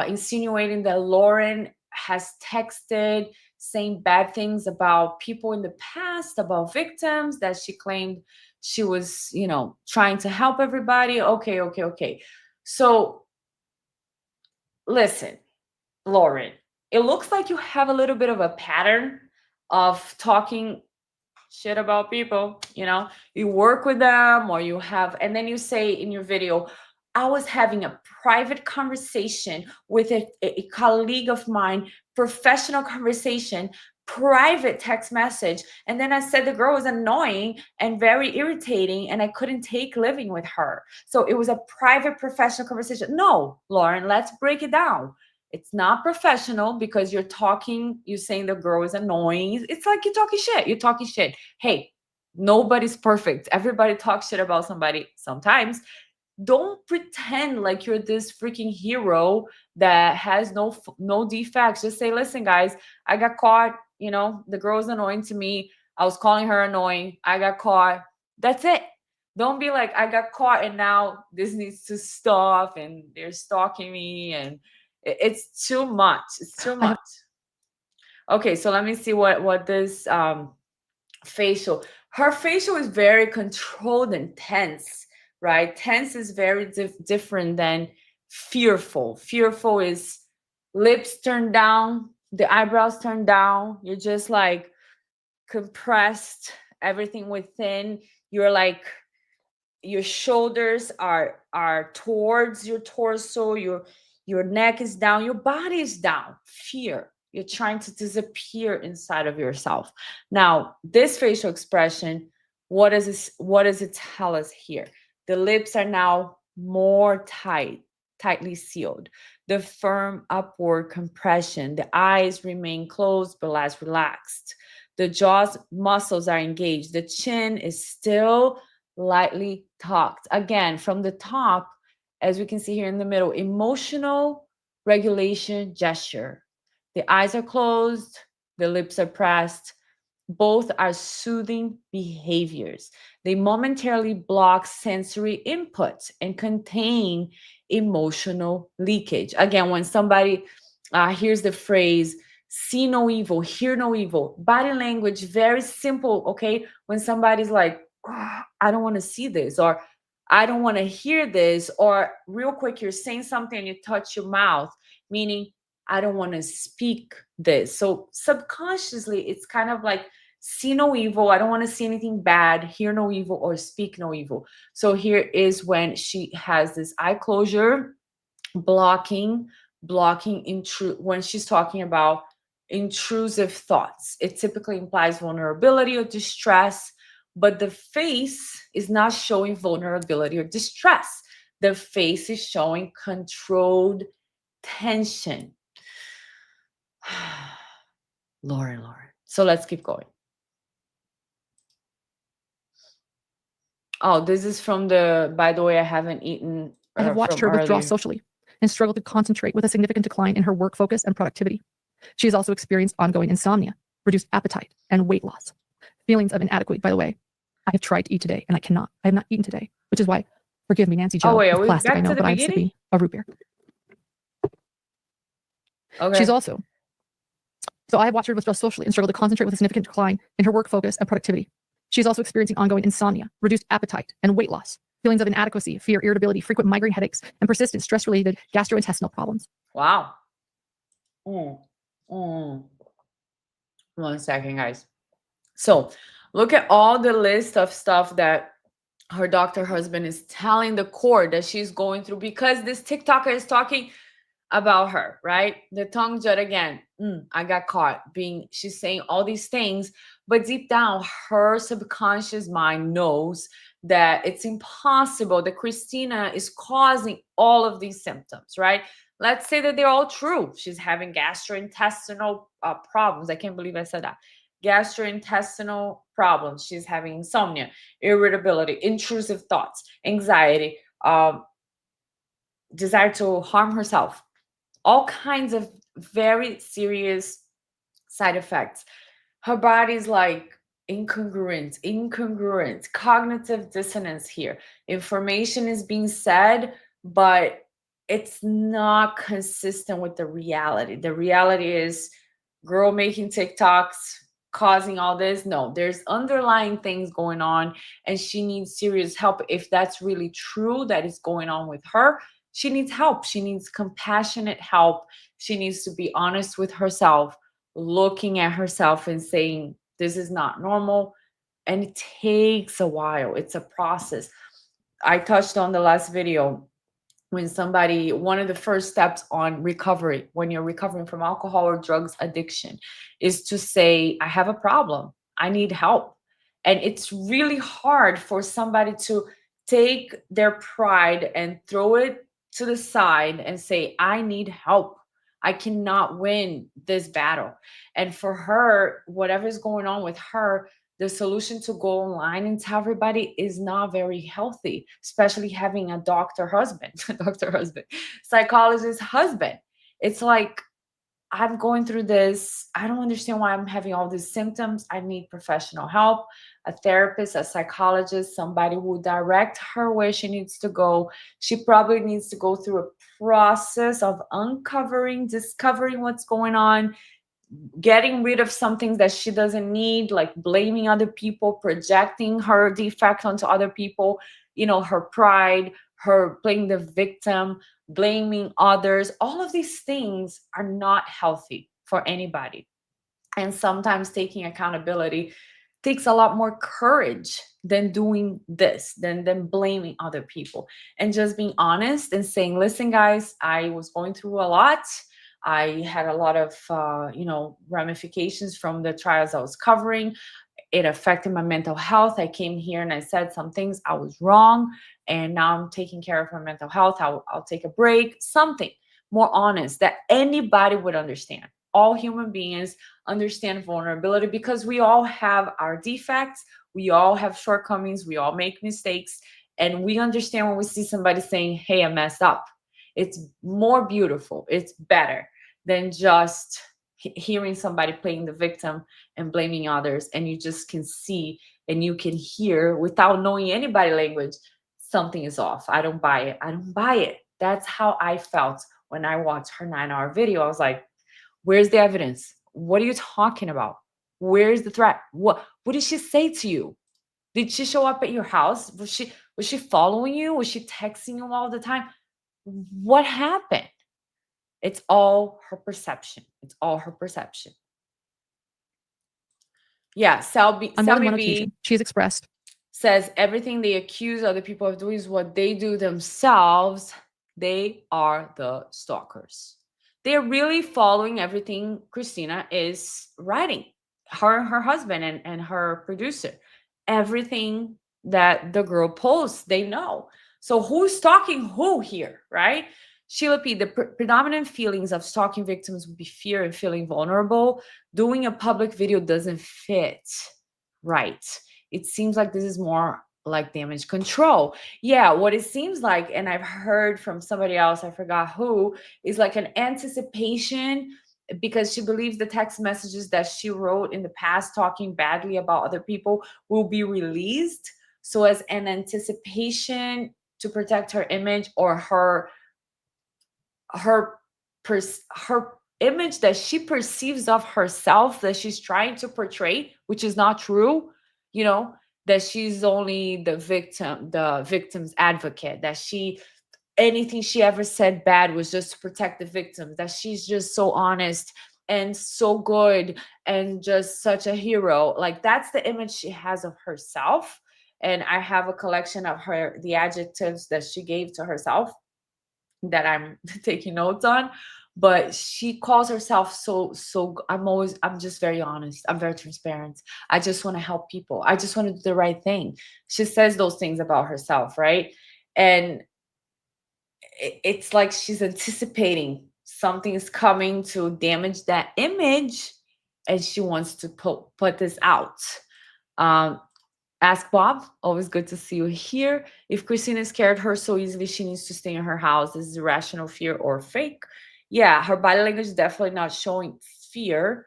insinuating that Lauren has texted saying bad things about people in the past, about victims, that she claimed she was, trying to help everybody. Okay. So listen, Lauren, it looks like you have a little bit of a pattern of talking shit about people, you know, you work with them or you have, and then you say in your video, I was having a private conversation with a colleague of mine, professional conversation, private text message. And then I said the girl was annoying and very irritating and I couldn't take living with her. So it was a private professional conversation. No, Lauren, let's break it down. It's not professional because you're saying the girl is annoying. It's like you're talking shit. You're talking shit. Hey, nobody's perfect. Everybody talks shit about somebody sometimes. Don't pretend like you're this freaking hero that has no defects. Just say, listen, guys, I got caught. You know, the girl's annoying to me. I was calling her annoying. I got caught. That's it. Don't be like, I got caught and now this needs to stop and they're stalking me and it's too much. It's too much. Okay, so let me see what this facial. Her facial is very controlled and tense, right? Tense is very different than fearful. Fearful is lips turned down, the eyebrows turned down. You're just like compressed, everything within. You're like, your shoulders are towards your torso. Your neck is down. Your body is down. Fear. You're trying to disappear inside of yourself. Now, this facial expression, what does it tell us here? The lips are now more tightly sealed. The firm upward compression. The eyes remain closed but less relaxed. The jaw's muscles are engaged. The chin is still lightly tucked. Again, from the top, as we can see here in the middle, emotional regulation gesture. The eyes are closed, the lips are pressed. Both are soothing behaviors. They momentarily block sensory input and contain emotional leakage. Again, when somebody hears the phrase, see no evil, hear no evil, body language, very simple, okay? When somebody's like, oh, I don't want to see this, or I don't want to hear this, or real quick, you're saying something and you touch your mouth, meaning I don't want to speak this. So subconsciously, it's kind of like see no evil. I don't want to see anything bad, hear no evil, or speak no evil. So here is when she has this eye closure, blocking when she's talking about intrusive thoughts. It typically implies vulnerability or distress, but the face is not showing vulnerability or distress. The face is showing controlled tension. Lauren. So let's keep going. Oh, this is from by the way, I haven't eaten. I have watched her withdraw socially and struggle to concentrate with a significant decline in her work focus and productivity. She has also experienced ongoing insomnia, reduced appetite, and weight loss. Feelings of inadequacy, by the way. I have tried to eat today and I cannot. I have not eaten today, which is why, forgive me, Nancy Jo, oh, wait, with plastic, I know, but I'm sipping a root beer. Okay. She's also, so I have watched her withdraw socially and struggle to concentrate with a significant decline in her work focus and productivity. She's also experiencing ongoing insomnia, reduced appetite, and weight loss. Feelings of inadequacy, fear, irritability, frequent migraine headaches, and persistent stress-related gastrointestinal problems. Wow. One second, guys. So look at all the list of stuff that her doctor husband is telling the court that she's going through because this TikToker is talking about her, right? The tongue jut again. I got caught she's saying all these things, but deep down, her subconscious mind knows that it's impossible that Christina is causing all of these symptoms, right? Let's say that they're all true. She's having gastrointestinal problems. I can't believe I said that. Gastrointestinal problems. She's having insomnia, irritability, intrusive thoughts, anxiety, desire to harm herself. All kinds of very serious side effects. Her body's like incongruent, cognitive dissonance here. Information is being said, but it's not consistent with the reality. The reality is girl making TikToks, causing all this. No, there's underlying things going on and she needs serious help. If that's really true that is going on with her, she needs help. She needs compassionate help. She needs to be honest with herself, looking at herself and saying, this is not normal. And it takes a while. It's a process. I touched on the last video when somebody, one of the first steps on recovery, when you're recovering from alcohol or drugs addiction, is to say, I have a problem. I need help. And it's really hard for somebody to take their pride and throw it to the side and say, I need help. I cannot win this battle. And for her, whatever's going on with her, the solution to go online and tell everybody is not very healthy, especially having a doctor husband, psychologist husband. It's like, I'm going through this. I don't understand why I'm having all these symptoms. I need professional help, a therapist, a psychologist, somebody who will direct her where she needs to go. She probably needs to go through a process of uncovering, discovering what's going on, getting rid of some things that she doesn't need, like blaming other people, projecting her defect onto other people, her pride, her playing the victim, blaming others. All of these things are not healthy for anybody. And sometimes taking accountability takes a lot more courage than doing this, than blaming other people. And just being honest and saying, listen, guys, I was going through a lot. I had a lot of, ramifications from the trials I was covering. It affected my mental health. I came here and I said some things I was wrong. And now I'm taking care of my mental health. I'll take a break, something more honest that anybody would understand. All human beings understand vulnerability because we all have our defects. We all have shortcomings. We all make mistakes. And we understand when we see somebody saying, hey, I messed up. It's more beautiful. It's better than just hearing somebody playing the victim and blaming others. And you just can see and you can hear without knowing any body language, something is off. I don't buy it. I don't buy it. That's how I felt when I watched her 9-hour video. I was like, where's the evidence? What are you talking about? Where's the threat? What did she say to you? Did she show up at your house? Was she following you? Was she texting you all the time? What happened? It's all her perception. It's all her perception. Yeah, Selby B she's expressed says everything they accuse other people of doing is what they do themselves. They are the stalkers. They're really following everything Christina is writing. Her husband and her producer. Everything that the girl posts, they know. So who's stalking who here, right? Sheila P., the predominant feelings of stalking victims would be fear and feeling vulnerable. Doing a public video doesn't fit right. It seems like this is more like damage control. Yeah, what it seems like, and I've heard from somebody else, I forgot who, is like an anticipation because she believes the text messages that she wrote in the past talking badly about other people will be released. So as an anticipation to protect her image or her image that she perceives of herself that she's trying to portray, which is not true, that she's only the victim's advocate, that anything she ever said bad was just to protect the victims, that she's just so honest and so good and just such a hero. Like that's the image she has of herself. And I have a collection of the adjectives that she gave to herself that I'm taking notes on, but she calls herself so I'm just very honest. I'm very transparent. I just want to help people. I just want to do the right thing. She says those things about herself, right? And it's like she's anticipating something is coming to damage that image, and she wants to put this out. Ask Bob, always good to see you here. If Christina scared her so easily, she needs to stay in her house. This is irrational fear or fake. Yeah, her body language is definitely not showing fear.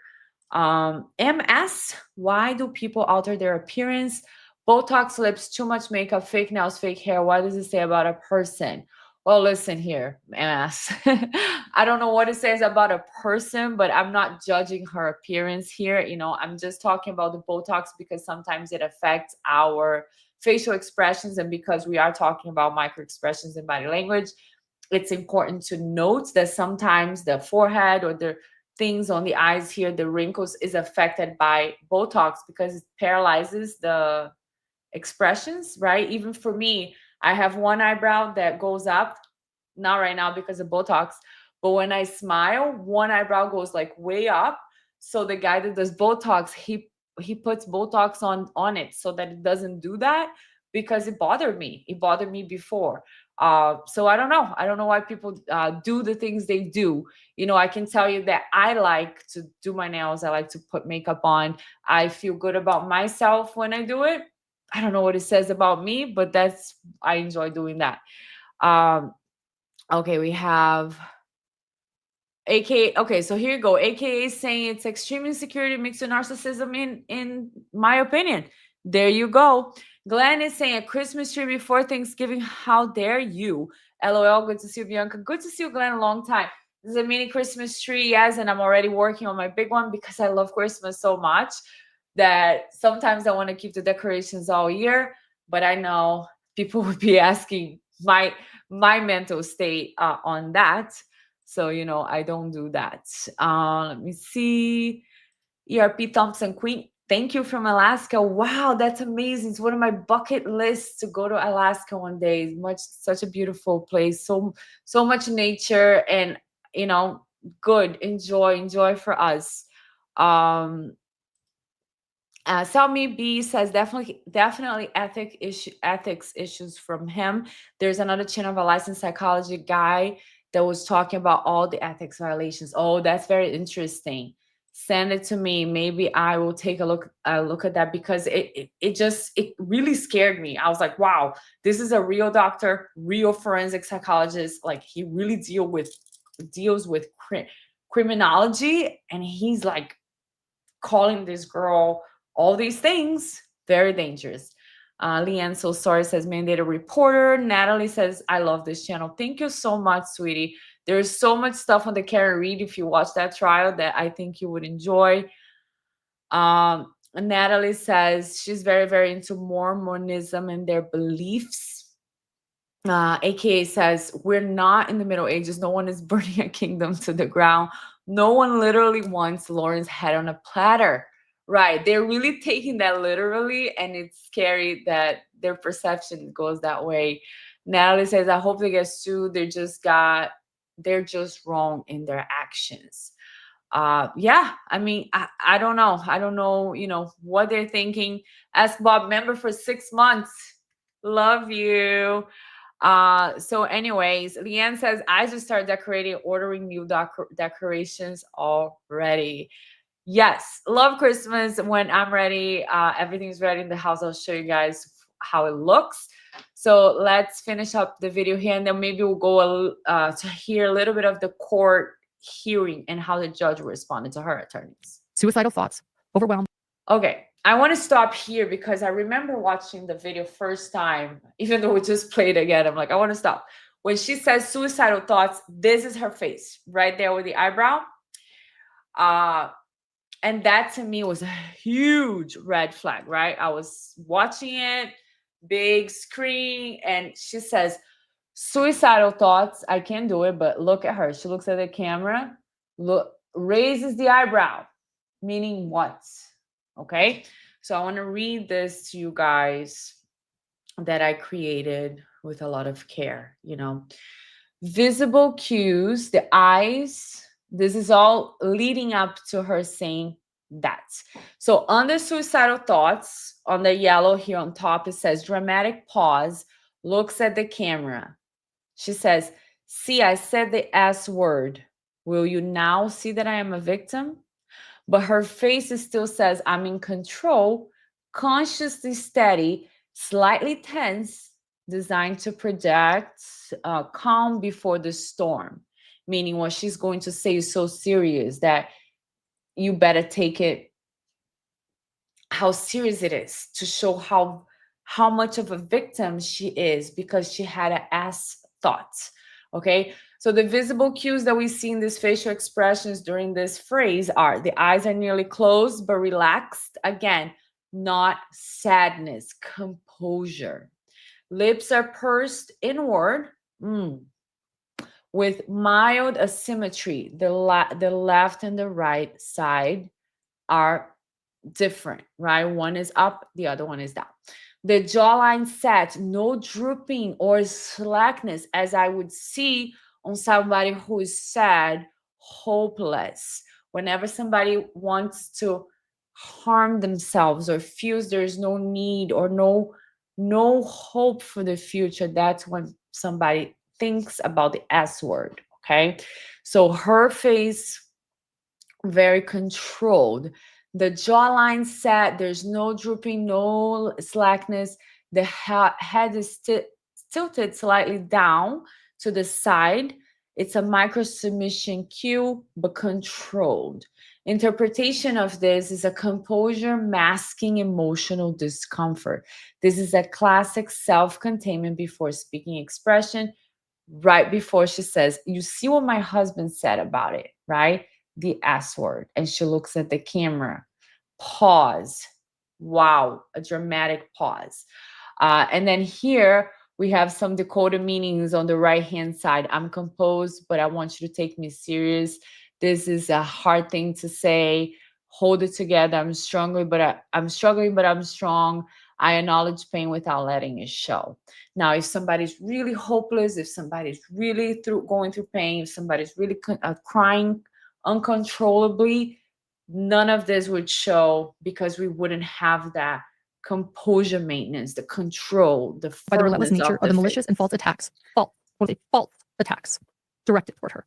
MS, why do people alter their appearance? Botox lips, too much makeup, fake nails, fake hair. What does it say about a person? Well, listen here, MS. I don't know what it says about a person, but I'm not judging her appearance here. I'm just talking about the Botox because sometimes it affects our facial expressions. And because we are talking about micro expressions and body language, it's important to note that sometimes the forehead or the things on the eyes here, the wrinkles, is affected by Botox because it paralyzes the expressions, right? Even for me, I have one eyebrow that goes up, not right now because of Botox, but when I smile, one eyebrow goes like way up. So the guy that does Botox, he puts Botox on it so that it doesn't do that, because it bothered me. It bothered me before. So I don't know. I don't know why people do the things they do. You know, I can tell you that I like to do my nails. I like to put makeup on. I feel good about myself when I do it. I don't know what it says about me, but I enjoy doing that. Um, okay, we have AKA. Okay, so here you go. AKA saying it's extreme insecurity mixed with narcissism, in my opinion. There you go. Glenn is saying a Christmas tree before Thanksgiving. How dare you? LOL. Good to see you, Bianca. Good to see you, Glenn. A long time. This is a mini Christmas tree, yes, and I'm already working on my big one because I love Christmas so much that sometimes I want to keep the decorations all year, but I know people would be asking my mental state on that. So, you know, I don't do that. Let me see. ERP Thompson Queen, thank you from Alaska. Wow, that's amazing. It's one of my bucket lists to go to Alaska one day. Such a beautiful place. So much nature, and you know, good. Enjoy for us. Salmi B says definitely ethics issues from him. There's another channel of a licensed psychology guy that was talking about all the ethics violations. Oh, that's very interesting. Send it to me. Maybe I will take a look at that, because it really scared me. I was like, wow, this is a real doctor, real forensic psychologist. Like, he really deals with criminology, and he's like calling this girl all these things. Very dangerous. Leanne, so sorry, says mandated reporter. Natalie says, I love this channel. Thank you so much, sweetie. There's so much stuff on the Karen Reed if you watch that trial that I think you would enjoy. Natalie says she's very, very into Mormonism and their beliefs. AKA says, we're not in the Middle Ages. No one is burning a kingdom to the ground. No one literally wants Lauren's head on a platter. Right. They're really taking that literally, and it's scary that their perception goes that way. Natalie says, I hope they get sued. They're just wrong in their actions. Yeah, I mean, I don't know. I don't know, you know, what they're thinking. Ask Bob, member for 6 months. Love you. So anyways, Leanne says, I just started ordering new decorations already. Yes, love Christmas. When I'm ready, everything's ready in the house. I'll show you guys how it looks. So let's finish up the video here, and then maybe we'll go to hear a little bit of the court hearing and how the judge responded to her attorneys. Suicidal thoughts, overwhelmed. Okay, I want to stop here because I remember watching the video first time, even though we just played again. I'm like, I want to stop. When she says suicidal thoughts, this is her face right there with the eyebrow. And that to me was a huge red flag, right? I was watching it, big screen, and she says, suicidal thoughts, I can't do it, but look at her. She looks at the camera, raises the eyebrow, meaning what? Okay, so I want to read this to you guys that I created with a lot of care, you know. Visible cues, the eyes, this is all leading up to her saying that. So under suicidal thoughts, on the yellow here on top, it says dramatic pause, looks at the camera. She says, see, I said the S word. Will you now see that I am a victim? But her face still says, I'm in control, consciously steady, slightly tense, designed to project calm before the storm. Meaning what she's going to say is so serious that you better take it how serious it is, to show how much of a victim she is, because she had an ass thought. Okay, so the visible cues that we see in these facial expressions during this phrase are the eyes are nearly closed but relaxed. Again, not sadness, composure. Lips are pursed inward. with mild asymmetry. The left and the right side are different, right? One is up, the other one is down. The jawline set, no drooping or slackness, as I would see on somebody who is sad, hopeless. Whenever somebody wants to harm themselves or feels there's no need or no hope for the future, that's when somebody thinks about the S word. Okay, so her face very controlled, the jawline set, there's no drooping, no slackness, the head is tilted slightly down to the side. It's a micro submission cue, but controlled. Interpretation of this is a composure masking emotional discomfort. This is a classic self-containment before speaking expression. Right before she says, you see what my husband said about it, right? The S word. And she looks at the camera. Pause. Wow, a dramatic pause. And then here we have some decoded meanings on the right hand side. I'm composed, but I want you to take me serious. This is a hard thing to say. Hold it together. I'm struggling, but I'm strong. I acknowledge pain without letting it show. Now, if somebody's really hopeless, if somebody's really going through pain, if somebody's really crying uncontrollably, none of this would show because we wouldn't have that composure maintenance, the control, the by the relentless firmness nature of the malicious and false attacks, false attacks directed toward her.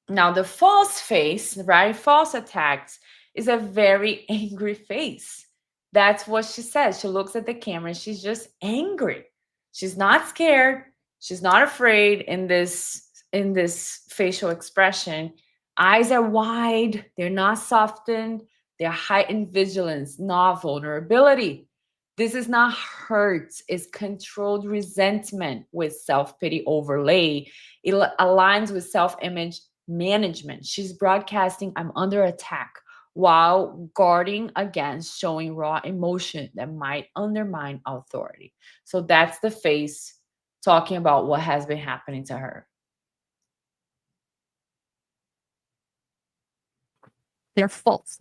Now, the false face, right? False attacks is a very angry face. That's what she says. She looks at the camera. She's just angry. She's not scared. She's not afraid in this facial expression. Eyes are wide. They're not softened. They're heightened vigilance, not vulnerability. This is not hurt. It's controlled resentment with self-pity overlay. It aligns with self-image management. She's broadcasting, I'm under attack, while guarding against showing raw emotion that might undermine authority. So that's the face talking about what has been happening to her. They are false.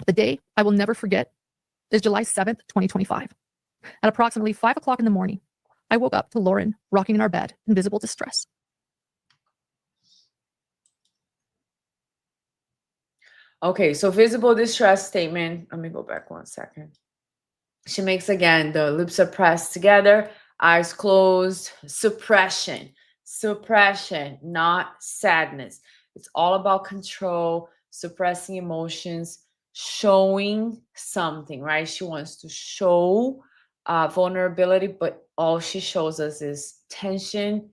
The day I will never forget is July 7th, 2025. At approximately 5 o'clock in the morning, I woke up to Lauren rocking in our bed in visible distress. Okay, so visible distress statement. Let me go back 1 second. She makes again, the lips are pressed together, eyes closed, suppression, not sadness. It's all about control, suppressing emotions, showing something, right? She wants to show vulnerability, but all she shows us is tension,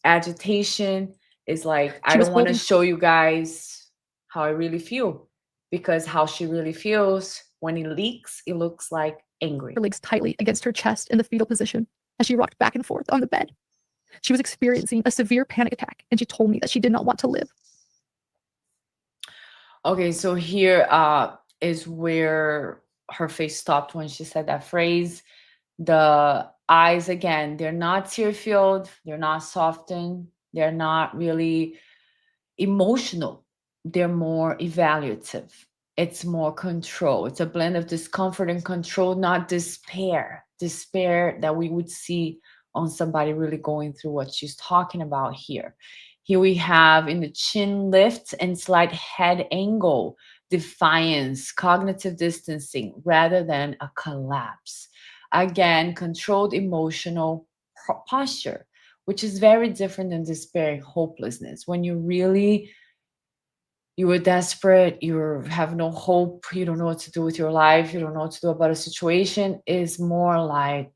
agitation. Is like, I don't want to show you guys how I really feel, because how she really feels when it leaks, it looks like angry. Her legs tightly against her chest in the fetal position as she rocked back and forth on the bed. She was experiencing a severe panic attack, and she told me that she did not want to live. Okay, so here is where her face stopped when she said that phrase. The eyes, again, they're not tear-filled, they're not softened, they're not really emotional. They're more evaluative. It's more control. It's a blend of discomfort and control, not despair. Despair that we would see on somebody really going through what she's talking about here. Here we have in the chin lift and slight head angle, defiance, cognitive distancing rather than a collapse. Again, controlled emotional posture, which is very different than despairing hopelessness. When you are desperate, you have no hope, you don't know what to do with your life, you don't know what to do about a situation, is more like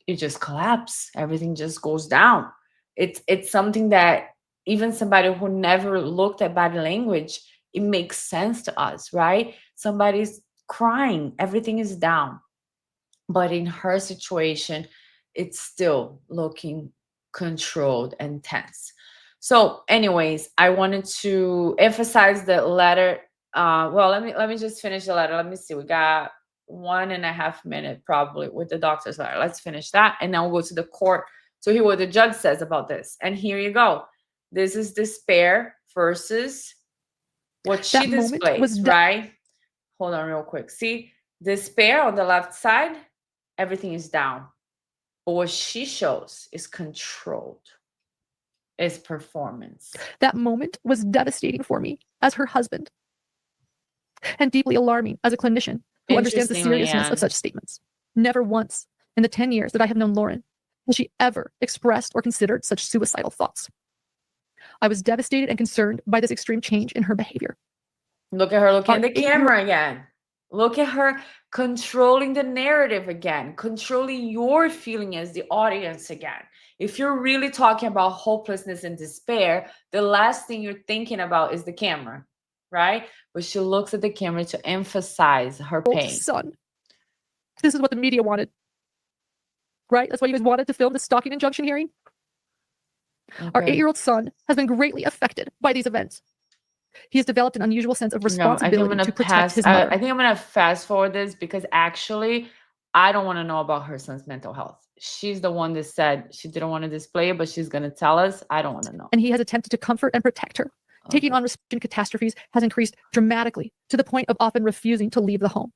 you just collapse. Everything just goes down. It's something that even somebody who never looked at body language, it makes sense to us, right? Somebody's crying, everything is down. But in her situation, it's still looking controlled and tense. So anyways, I wanted to emphasize the letter. Well, let me just finish the letter. Let me see. We got 1.5 minutes probably with the doctor's letter. Let's finish that. And then we'll go to the court So hear what the judge says about this. And here you go. This is despair versus what she That moment was displays, right? Hold on real quick. See, despair on the left side, everything is down. But what she shows is controlled, is performance. That moment was devastating for me as her husband and deeply alarming as a clinician who understands the Interestingly, seriousness Anne, of such statements. Never once in the 10 years that I have known Lauren has she ever expressed or considered such suicidal thoughts. I was devastated and concerned by this extreme change in her behavior. look at her looking at Our the camera again. Look at her controlling the narrative again, controlling your feeling as the audience again. If you're really talking about hopelessness and despair, the last thing you're thinking about is the camera, right? But she looks at the camera to emphasize her pain. Son. This is what the media wanted. Right? That's why you guys wanted to film the stalking injunction hearing. Our Okay. 8-year-old son has been greatly affected by these events. He has developed an unusual sense of No, I think I'm responsibility gonna to protect pass. his I mother. think I'm gonna fast forward this because actually, I don't want to know about her son's mental health. She's the one that said she didn't want to display it, but she's gonna tell us. I don't want to know. And he has attempted to comfort and protect her. Taking on risk in catastrophes has increased dramatically to the point of often refusing to leave the home.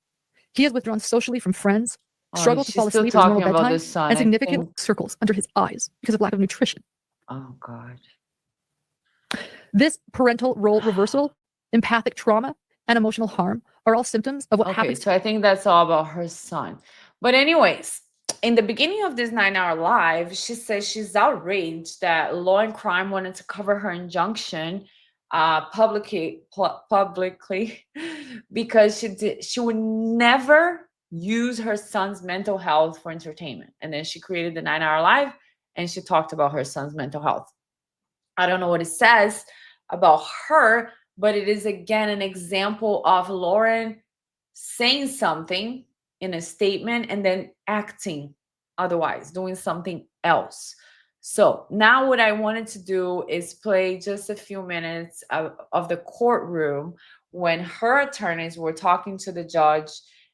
He has withdrawn socially from friends, struggled to she's fall still asleep at his normal talking about bedtime, the son. and I significant think- circles under his eyes because of lack of nutrition. Oh God. This parental role reversal, empathic trauma, and emotional harm are all symptoms of what Okay, happens. so I think that's all about her son. But anyways, in the beginning of this 9-hour live, she says she's outraged that Law and Crime wanted to cover her injunction publicly because she would never use her son's mental health for entertainment. And then she created the 9-hour live and she talked about her son's mental health. I don't know what it says about her, but it is again an example of Lauren saying something in a statement and then acting otherwise, doing something else. So now what I wanted to do is play just a few minutes of the courtroom when her attorneys were talking to the judge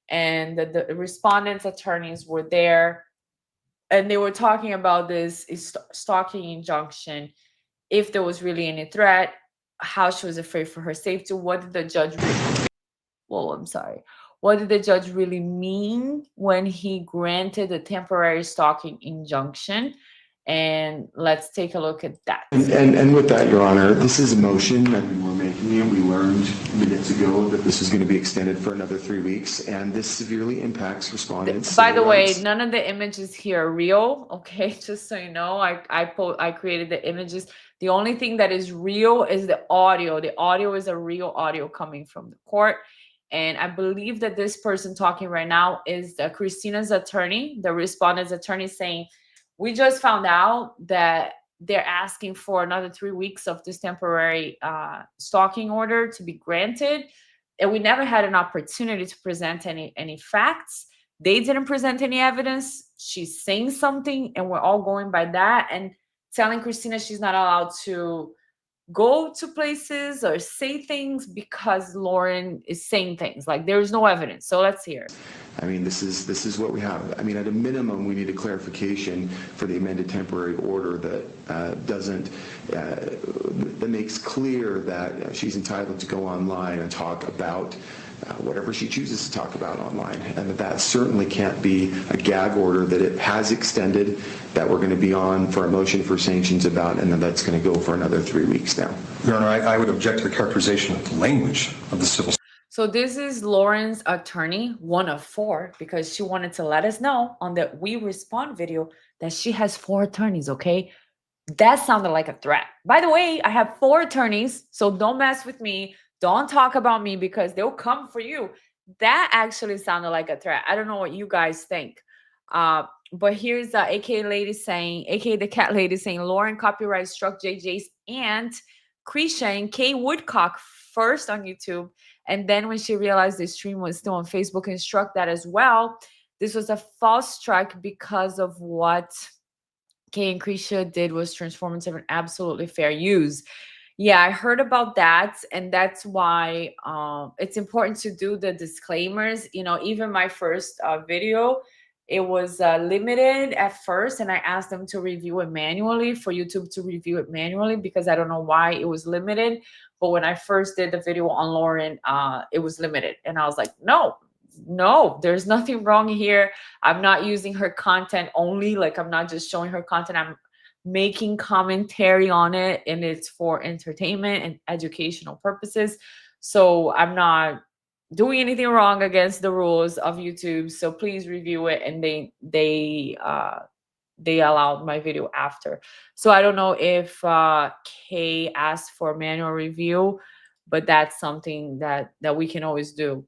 and the respondent's attorneys were there and they were talking about this stalking injunction, if there was really any threat, how she was afraid for her safety. What did the judge really, what did the judge really mean when he granted a temporary stalking injunction? And let's take a look at that. And with that, Your Honor, this is a motion that we were making, and we learned minutes ago that this was going to be extended for another 3 weeks, and this severely impacts respondents. By the way, none of the images here are real, okay? Just so you know, I created the images. The only thing that is real is the audio. The audio is a real audio coming from the court. And I believe that this person talking right now is Christina's attorney, the respondent's attorney, saying, we just found out that they're asking for another 3 weeks of this temporary stalking order to be granted. And we never had an opportunity to present any facts. They didn't present any evidence. She's saying something and we're all going by that and telling Christina she's not allowed to go to places or say things because Lauren is saying things. Like there's no evidence. So let's hear. I mean, this is what we have. I mean, at a minimum, we need a clarification for the amended temporary order that that makes clear that she's entitled to go online and talk about whatever she chooses to talk about online, and that certainly can't be a gag order that it has extended, that we're going to be on for a motion for sanctions about, and then that's going to go for another 3 weeks now. Your Honor, I would object to the characterization of the language of the civil. So this is Lauren's attorney, one of 4, because she wanted to let us know on the We Respond video that she has 4 attorneys, okay? That sounded like a threat. By the way, I have 4 attorneys, so don't mess with me. Don't talk about me because they'll come for you. That actually sounded like a threat. I don't know what you guys think. But here's the AKA lady saying, AKA the cat lady saying, Lauren copyright struck JJ's aunt, Krisha and Kay Woodcock first on YouTube. And then when she realized the stream was still on Facebook and struck that as well, this was a false strike because of what Kay and Krisha did was transformative and absolutely fair use. Yeah, I heard about that. And that's why it's important to do the disclaimers. You know, even my first video, it was limited at first, and I asked them to review it manually, for YouTube to review it manually, because I don't know why it was limited. But when I first did the video on Lauren, it was limited. And I was like, no, there's nothing wrong here. I'm not using her content only. Like, I'm not just showing her content. I'm making commentary on it, and it's for entertainment and educational purposes. So I'm not doing anything wrong against the rules of YouTube. So please review it. And they allowed my video after. So I don't know if Kay asked for manual review, but that's something that we can always do.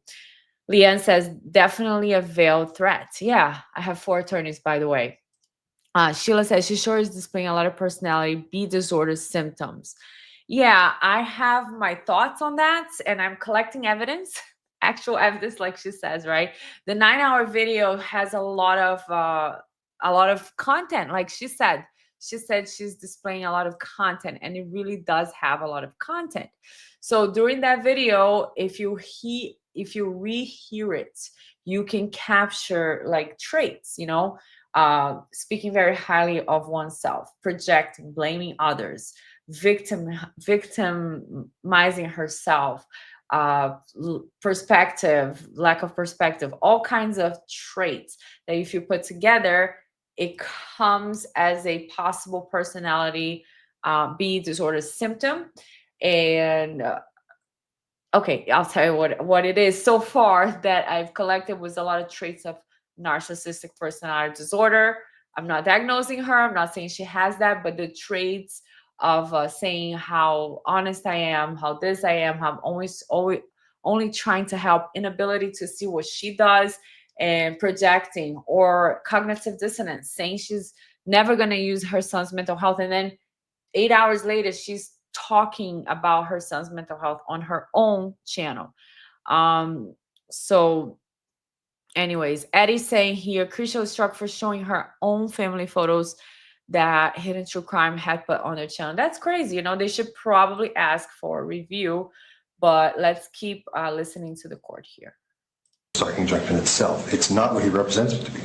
Leanne says, definitely a veiled threat. Yeah, I have 4 attorneys, by the way. Sheila says, she sure is displaying a lot of personality B disorder symptoms. Yeah, I have my thoughts on that, and I'm collecting evidence, actual evidence, like she says, right? The 9-hour video has a lot of content. Like she said she's displaying a lot of content, and it really does have a lot of content. So during that video, if you rehear it, you can capture like traits, speaking very highly of oneself, projecting, blaming others, victimizing herself, perspective, lack of perspective, all kinds of traits that if you put together, it comes as a possible personality B disorder symptom. And okay, I'll tell you what it is so far that I've collected was a lot of traits of narcissistic personality disorder. I'm not diagnosing her. I'm not saying she has that, but the traits of saying how honest I am, how this I am, how I'm always only trying to help, inability to see what she does, and projecting, or cognitive dissonance, saying she's never going to use her son's mental health. And then 8 hours later, she's talking about her son's mental health on her own channel. So anyways, Eddie's saying here, Krisha was struck for showing her own family photos that Hidden True Crime had put on their channel. That's crazy. They should probably ask for a review, but let's keep listening to the court here. Psych injunction itself, it's not what he represents it to be.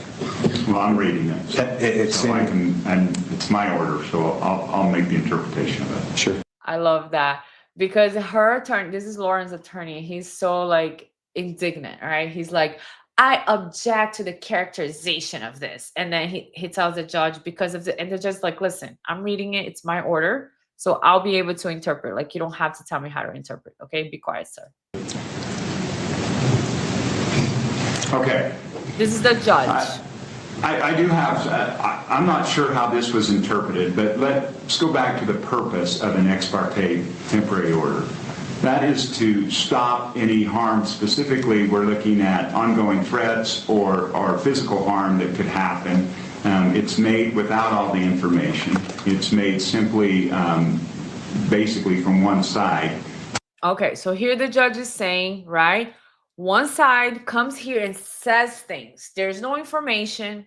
Well, I'm reading it, and it's my order, so I'll make the interpretation of it. Sure. I love that, because her attorney, this is Lauren's attorney, he's so like indignant, right? He's like, I object to the characterization of this. And then he tells the judge because of and the judge's like, listen, I'm reading it. It's my order. So I'll be able to interpret. Like, you don't have to tell me how to interpret. Okay. Be quiet, sir. Okay. This is the judge. I do have, I'm not sure how this was interpreted, but let's go back to the purpose of an ex parte temporary order. That is to stop any harm. Specifically, we're looking at ongoing threats or physical harm that could happen. It's made without all the information. It's made simply, basically from one side. Okay, so here the judge is saying, right, one side comes here and says things. There's no information.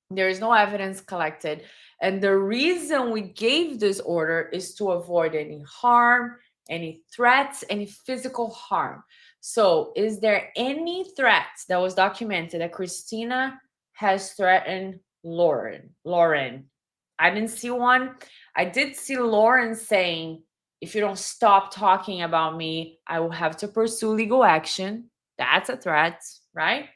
There is no evidence collected. And the reason we gave this order is to avoid any harm, any threats, any physical harm. So is there any threats that was documented that Christina has threatened Lauren? I didn't see one. I did see Lauren saying, if you don't stop talking about me, I will have to pursue legal action. That's a threat, right?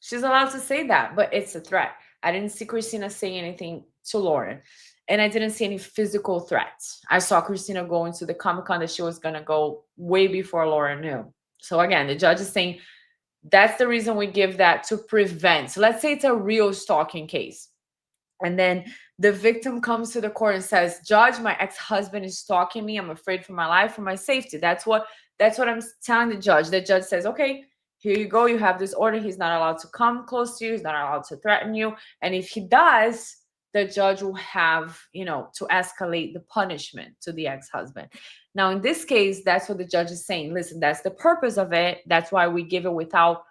She's allowed to say that, but it's a threat. I didn't see Christina saying anything to Lauren. And I didn't see any physical threats. I saw Christina going to the Comic-Con that she was going to go way before Laura knew. So again, the judge is saying that's the reason we give that, to prevent. So let's say it's a real stalking case. And then the victim comes to the court and says, Judge, my ex-husband is stalking me. I'm afraid for my life, for my safety. That's what I'm telling the judge. The judge says, okay, here you go. You have this order. He's not allowed to come close to you. He's not allowed to threaten you. And if he does, the judge will have, to escalate the punishment to the ex-husband. Now, in this case, that's what the judge is saying. Listen, that's the purpose of it. That's why we give it without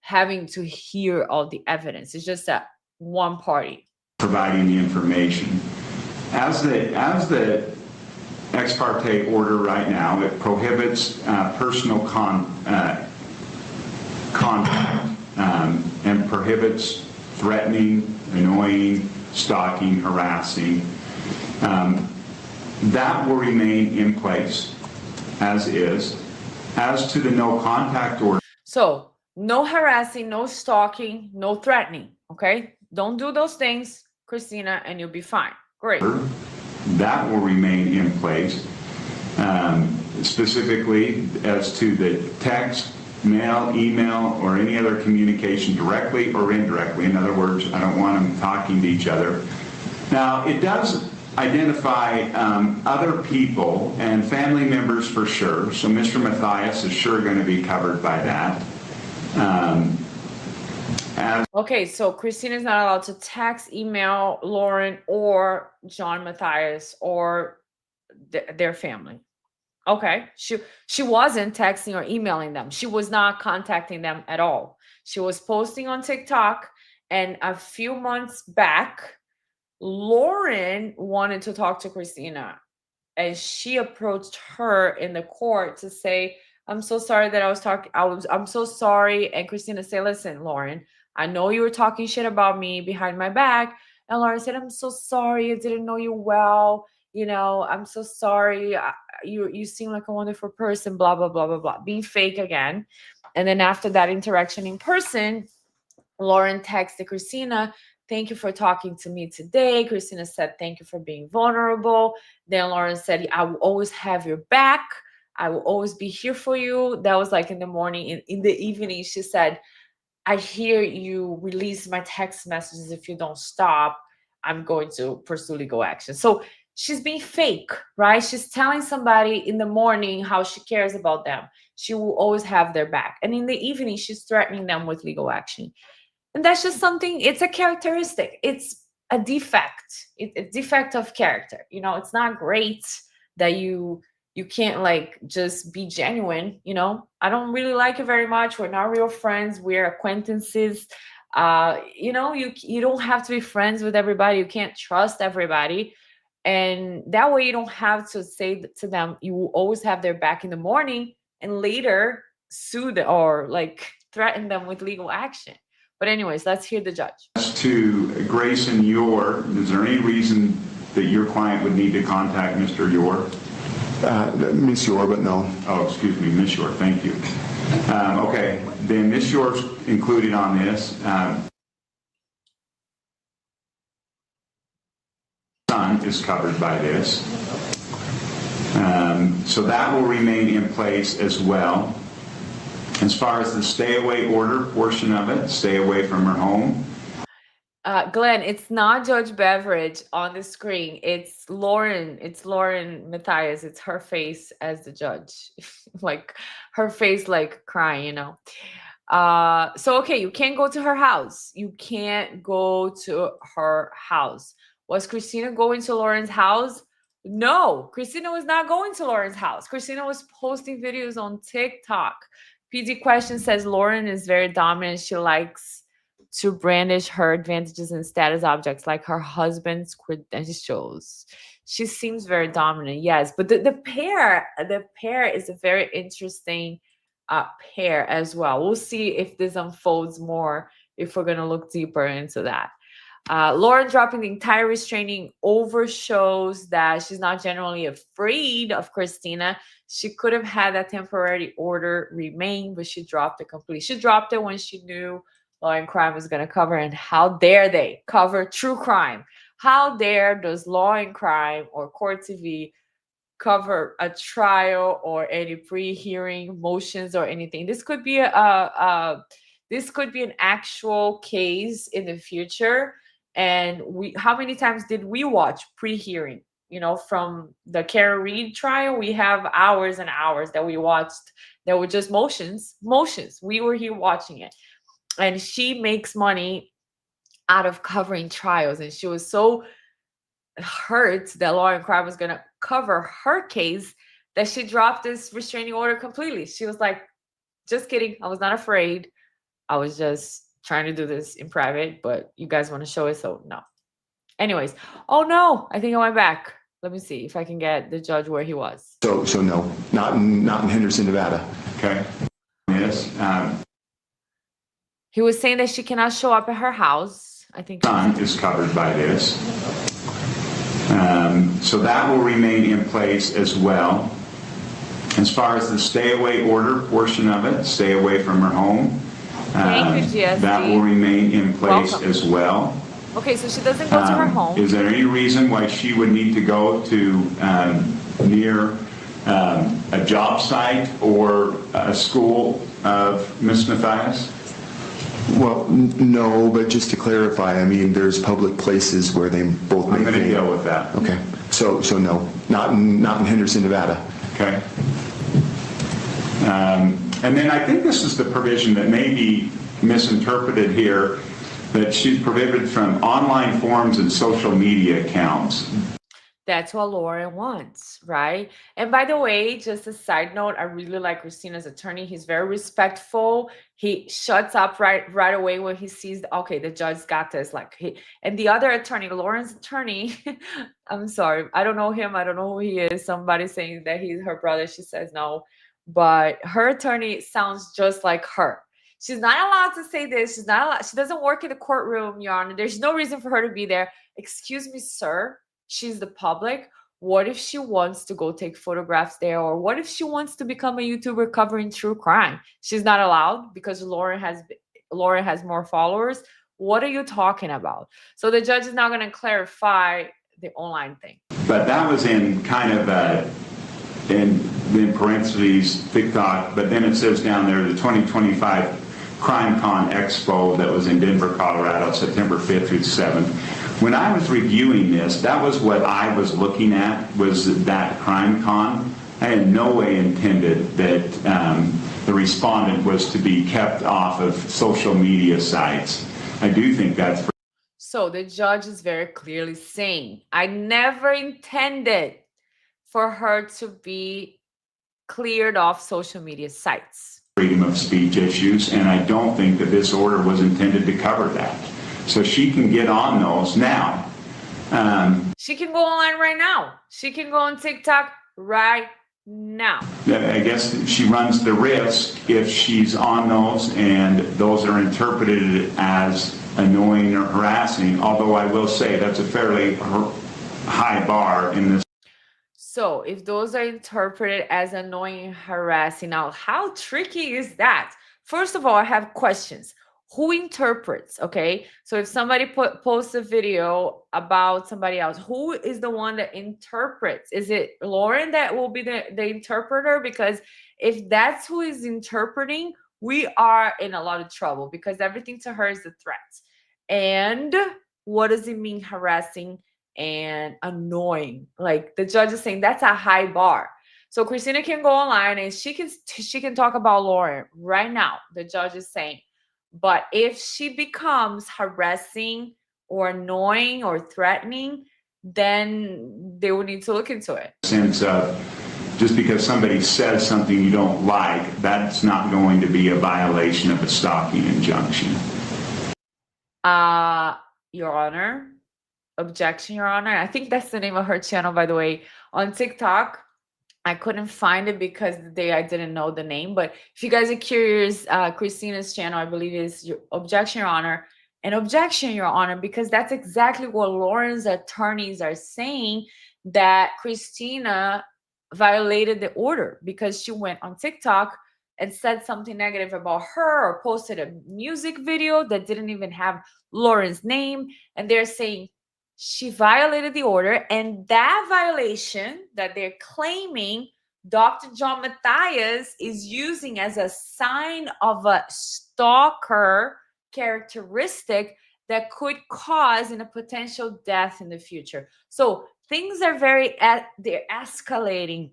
having to hear all the evidence. It's just that one party providing the information. As the ex parte order right now, it prohibits personal contact and prohibits threatening, annoying, stalking, harassing, that will remain in place as is. As to the no contact order. So no harassing, no stalking, no threatening. Okay. Don't do those things, Christina, and you'll be fine. Great. That will remain in place. Specifically as to the text, mail, email, or any other communication directly or indirectly. In other words, I don't want them talking to each other. Now, it does identify other people and family members for sure. So Mr. Mathias is sure going to be covered by that. Okay, so Christina is not allowed to text, email Lauren or John Mathias or their family. Okay, she wasn't texting or emailing them. She was not contacting them at all. She was posting on TikTok, and a few months back, Lauren wanted to talk to Christina, and she approached her in the court to say, I'm so sorry that I'm so sorry. And Christina said, listen, Lauren, I know you were talking shit about me behind my back. And Lauren said, I'm so sorry. I didn't know you well. You know, I'm so sorry. You seem like a wonderful person, blah, blah, blah, blah, blah. Being fake again. And then after that interaction in person, Lauren texted Christina, thank you for talking to me today. Christina said, thank you for being vulnerable. Then Lauren said, I will always have your back. I will always be here for you. That was like in the morning. In the evening, she said, I hear you release my text messages. If you don't stop, I'm going to pursue legal action. So she's being fake, right? She's telling somebody in the morning how she cares about them. She will always have their back. And in the evening, she's threatening them with legal action. And that's just something, it's a characteristic. It's a defect. It's a defect of character. You know, it's not great that you can't like just be genuine. You know, I don't really like you very much. We're not real friends. We're acquaintances. You know, you don't have to be friends with everybody. You can't trust everybody. And that way you don't have to say to them, you will always have their back in the morning and later sue them or like threaten them with legal action. But anyways, let's hear the judge. As to Grayson Yore, is there any reason that your client would need to contact Mr. Yore? Miss Yore, but no. Oh, excuse me, Miss Yore, thank you. Okay, then Miss Yore's included on this. Son is covered by this. So that will remain in place as well. As far as the stay away order portion of it, stay away from her home. Glenn, it's not Judge Beveridge on the screen. It's Lauren. It's Lauren Mathias. It's her face as the judge. Like her face like crying, you know. So, okay, you can't go to her house. You can't go to her house. Was Christina going to Lauren's house? No, Christina was not going to Lauren's house. Christina was posting videos on TikTok. PD Question says Lauren is very dominant. She likes to brandish her advantages and status objects like her husband's credentials. She seems very dominant, yes. But the pair is a very interesting pair as well. We'll see if this unfolds more, if we're going to look deeper into that. Lauren dropping the entire restraining order shows that she's not generally afraid of Christina. She could have had that temporary order remain, but she dropped it completely. She dropped it when she knew Law and Crime was going to cover, and how dare they cover true crime? How dare does Law and Crime or Court TV cover a trial or any pre-hearing motions or anything? This could be this could be an actual case in the future. And how many times did we watch pre-hearing? You know, from the Karen Reed trial, we have hours and hours that we watched that were just motions. We were here watching it. And she makes money out of covering trials. And she was so hurt that Law and Crime was going to cover her case that she dropped this restraining order completely. She was like, just kidding. I was not afraid. I was just trying to do this in private, but you guys want to show it, so no. Anyways, oh no, I think I went back. Let me see if I can get the judge where he was. So no, not in Henderson, Nevada. Okay. Yes. He was saying that she cannot show up at her house. I think son is covered by this. So that will remain in place as well. As far as the stay away order portion of it, stay away from her home, Thank you, GSD. that will remain in place Welcome. as well. Okay, so she doesn't go to her home. Is there any reason why she would need to go to near a job site or a school of Ms. Mathias? Well, no, but just to clarify, I mean, there's public places where they both I'm make. going to deal with that. Okay, so no, not in Henderson, Nevada. Okay. And then I think this is the provision that may be misinterpreted here, that she's prohibited from online forums and social media accounts. That's what Lauren wants, right? And by the way, just a side note, I really like Christina's attorney. He's very respectful. He shuts up right away when he sees, okay, the judge got this. And the other attorney, Lauren's attorney, I'm sorry, I don't know him. I don't know who he is. Somebody saying that he's her brother. She says no, but her attorney sounds just like her. She's not allowed to say this. She's not allowed. She doesn't work in the courtroom, Your Honor. There's no reason for her to be there. Excuse me, sir. She's the public. What if she wants to go take photographs there? Or what if she wants to become a YouTuber covering true crime? She's not allowed because Lauren has more followers. What are you talking about? So the judge is now going to clarify the online thing. But that was in kind of in parentheses, TikTok, but then it says down there the 2025 CrimeCon Expo that was in Denver, Colorado, September 5th through the 7th. When I was reviewing this, that was what I was looking at, was that CrimeCon. I had no way intended that the respondent was to be kept off of social media sites. I do think that's... So the judge is very clearly saying, I never intended for her to be cleared off social media sites. Freedom of speech issues, and I don't think that this order was intended to cover that. So she can get on those now. She can go online right now. She can go on TikTok right now. I guess she runs the risk if she's on those and those are interpreted as annoying or harassing, although I will say that's a fairly high bar in this. So if those are interpreted as annoying and harassing, now how tricky is that? First of all, I have questions. Who interprets? Okay, so if somebody posts a video about somebody else, who is the one that interprets? Is it Lauren that will be the interpreter? Because if that's who is interpreting, we are in a lot of trouble because everything to her is a threat. And what does it mean harassing and annoying? Like the judge is saying that's a high bar. So Christina can go online and she can talk about Lauren right now. The judge is saying. But if she becomes harassing or annoying or threatening, then they will need to look into it. Sense of just because somebody says something you don't like, that's not going to be a violation of a stalking injunction. Your Honor, objection, Your Honor. I think that's the name of her channel, by the way, on TikTok. I couldn't find it because the day I didn't know the name. But if you guys are curious, Christina's channel, I believe, is your objection, Your Honor. An objection, Your Honor, because that's exactly what Lauren's attorneys are saying, that Christina violated the order because she went on TikTok and said something negative about her or posted a music video that didn't even have Lauren's name. And they're saying she violated the order, and that violation that they're claiming Dr. John Mathias is using as a sign of a stalker characteristic that could cause a potential death in the future. So things are they're escalating,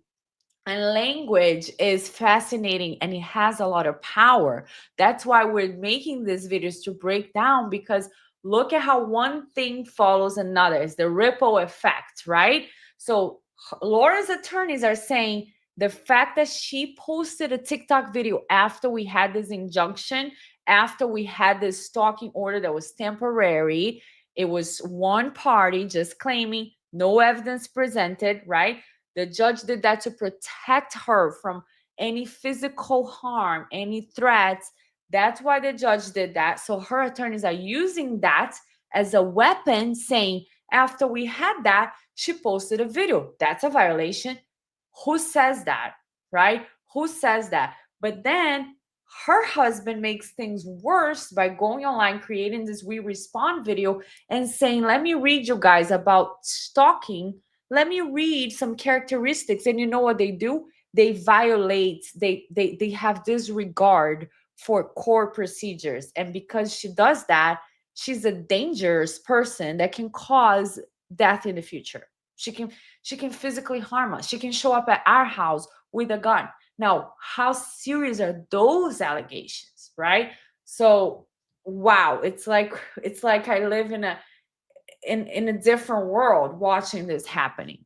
and language is fascinating and it has a lot of power. That's why we're making these videos, to break down, because look at how one thing follows another. It's the ripple effect, right? So Laura's attorneys are saying the fact that she posted a TikTok video after we had this injunction, after we had this stalking order that was temporary, it was one party just claiming, no evidence presented, right? The judge did that to protect her from any physical harm, any threats. That's why the judge did that. So her attorneys are using that as a weapon, saying after we had that, she posted a video. That's a violation. Who says that, right? Who says that? But then her husband makes things worse by going online, creating this We Respond video and saying, let me read you guys about stalking. Let me read some characteristics. And you know what they do? They violate, they have disregard for court procedures. And because she does that, she's a dangerous person that can cause death in the future. She can physically harm us. She can show up at our house with a gun. Now, how serious are those allegations, right? So, wow, it's like I live in a different world watching this happening.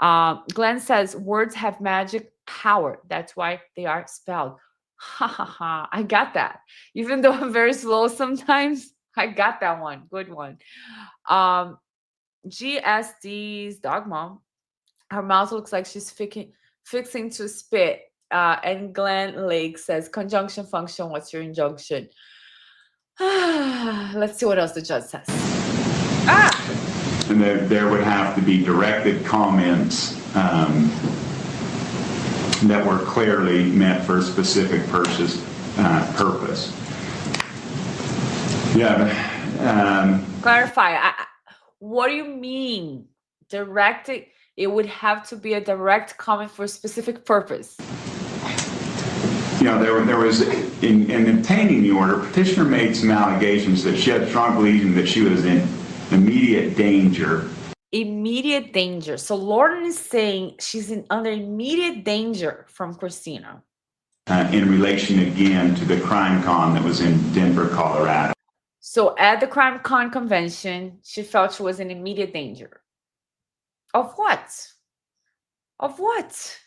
Glenn says words have magic power. That's why they are spelled. Ha ha ha. I got that. Even though I'm very slow sometimes, I got that one. Good one. GSD's dog mom. Her mouth looks like she's fixing to spit. And Glenn Lake says, conjunction function, what's your injunction? Let's see what else the judge says. And there would have to be directed comments that were clearly meant for a specific purpose. Yeah. Clarify. What do you mean? Directed? It would have to be a direct comment for a specific purpose. There was, in obtaining the order, petitioner made some allegations that she had strong belief that she was in immediate danger. Immediate danger. So Lauren is saying she's under immediate danger from Christina. In relation, again, to the crime con that was in Denver, Colorado. So at the crime con convention, she felt she was in immediate danger. Of what? Of what?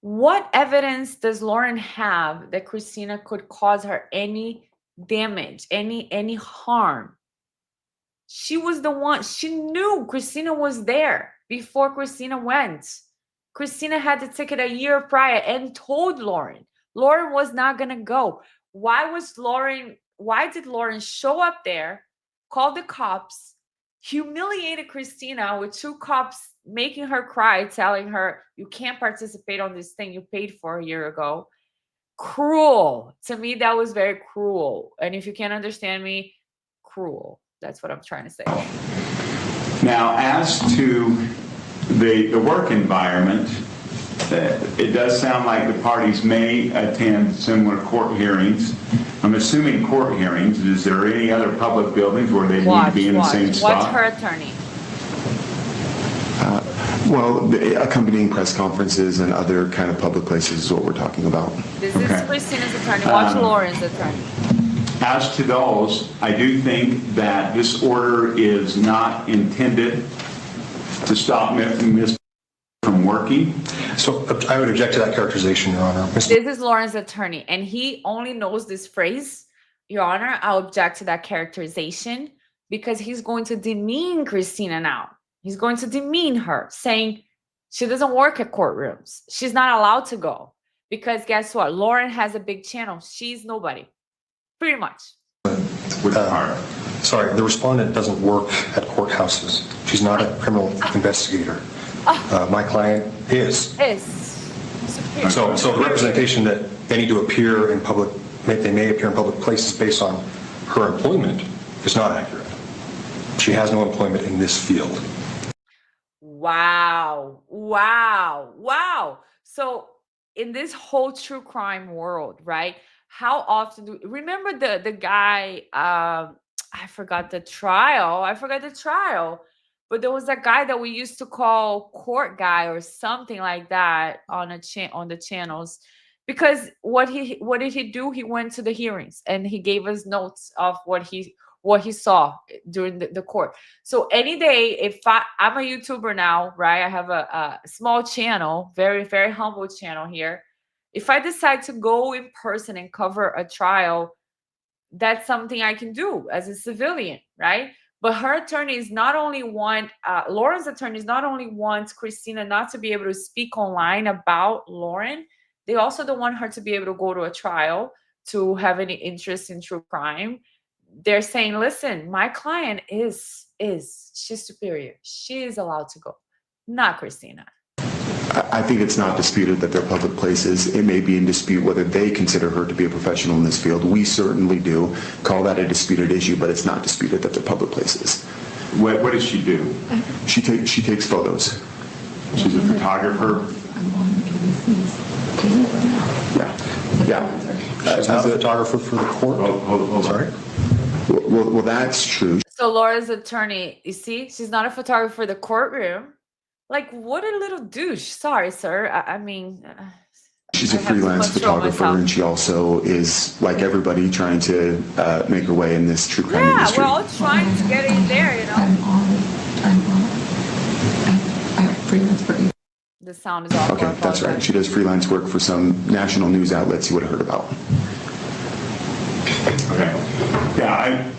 What evidence does Lauren have that Christina could cause her any damage, any harm? She was the one. She knew Christina was there before Christina went. Christina had the ticket a year prior and told Lauren. Lauren was not going to go. Why did Lauren show up there, call the cops, humiliated Christina with 2 cops making her cry, telling her, you can't participate on this thing you paid for a year ago? Cruel. To me, that was very cruel. And if you can't understand me, cruel. That's what I'm trying to say. Now, as to the work environment, it does sound like the parties may attend similar court hearings. I'm assuming court hearings. Is there any other public buildings where they need to be in the same spot? What's her attorney? Well, the accompanying press conferences and other kind of public places is what we're talking about. This is Christina's attorney. Watch Lauren's attorney. As to those, I do think that this order is not intended to stop Ms. from working. So I would object to that characterization, Your Honor. This is Lauren's attorney, and he only knows this phrase. Your Honor, I'll object to that characterization because he's going to demean Christina now. He's going to demean her, saying she doesn't work at courtrooms. She's not allowed to go because guess what? Lauren has a big channel. She's nobody. Pretty much. Sorry, the respondent doesn't work at courthouses. She's not a criminal investigator. My client is. So the representation that they need to appear in public, they may appear in public places based on her employment is not accurate. She has no employment in this field. Wow. Wow. Wow. So in this whole true crime world, right? How often do remember the guy, I forgot the trial, but there was a guy that we used to call court guy or something like that on the channels, because what did he do? He went to the hearings and he gave us notes of what he saw during the court. So any day, if I'm a YouTuber now, right? I have a small channel, very, very humble channel here. If I decide to go in person and cover a trial, that's something I can do as a civilian, right? But her attorneys not only want, Lauren's attorneys not only want Christina not to be able to speak online about Lauren, they also don't want her to be able to go to a trial, to have any interest in true crime. they're saying, listen, my client she's superior. She is allowed to go, not Christina. I think it's not disputed that they're public places. It may be in dispute whether they consider her to be a professional in this field. We certainly do. Call that a disputed issue, but it's not disputed that they're public places. What does she do? She takes photos. She's a photographer. Yeah. She's not a photographer for the court? Hold on. Sorry? Well, that's true. So Laura's attorney, you see, she's not a photographer for the courtroom. Like, what a little douche. Sorry, sir. I mean, She's a I have to freelance control photographer, myself. and she also is, like everybody, trying to make her way in this true crime Yeah, industry. we're all trying to get in there, you know. I freelance for you. The sound is off. Okay, that's right. She does freelance work for some national news outlets you would have heard about. Okay. Yeah,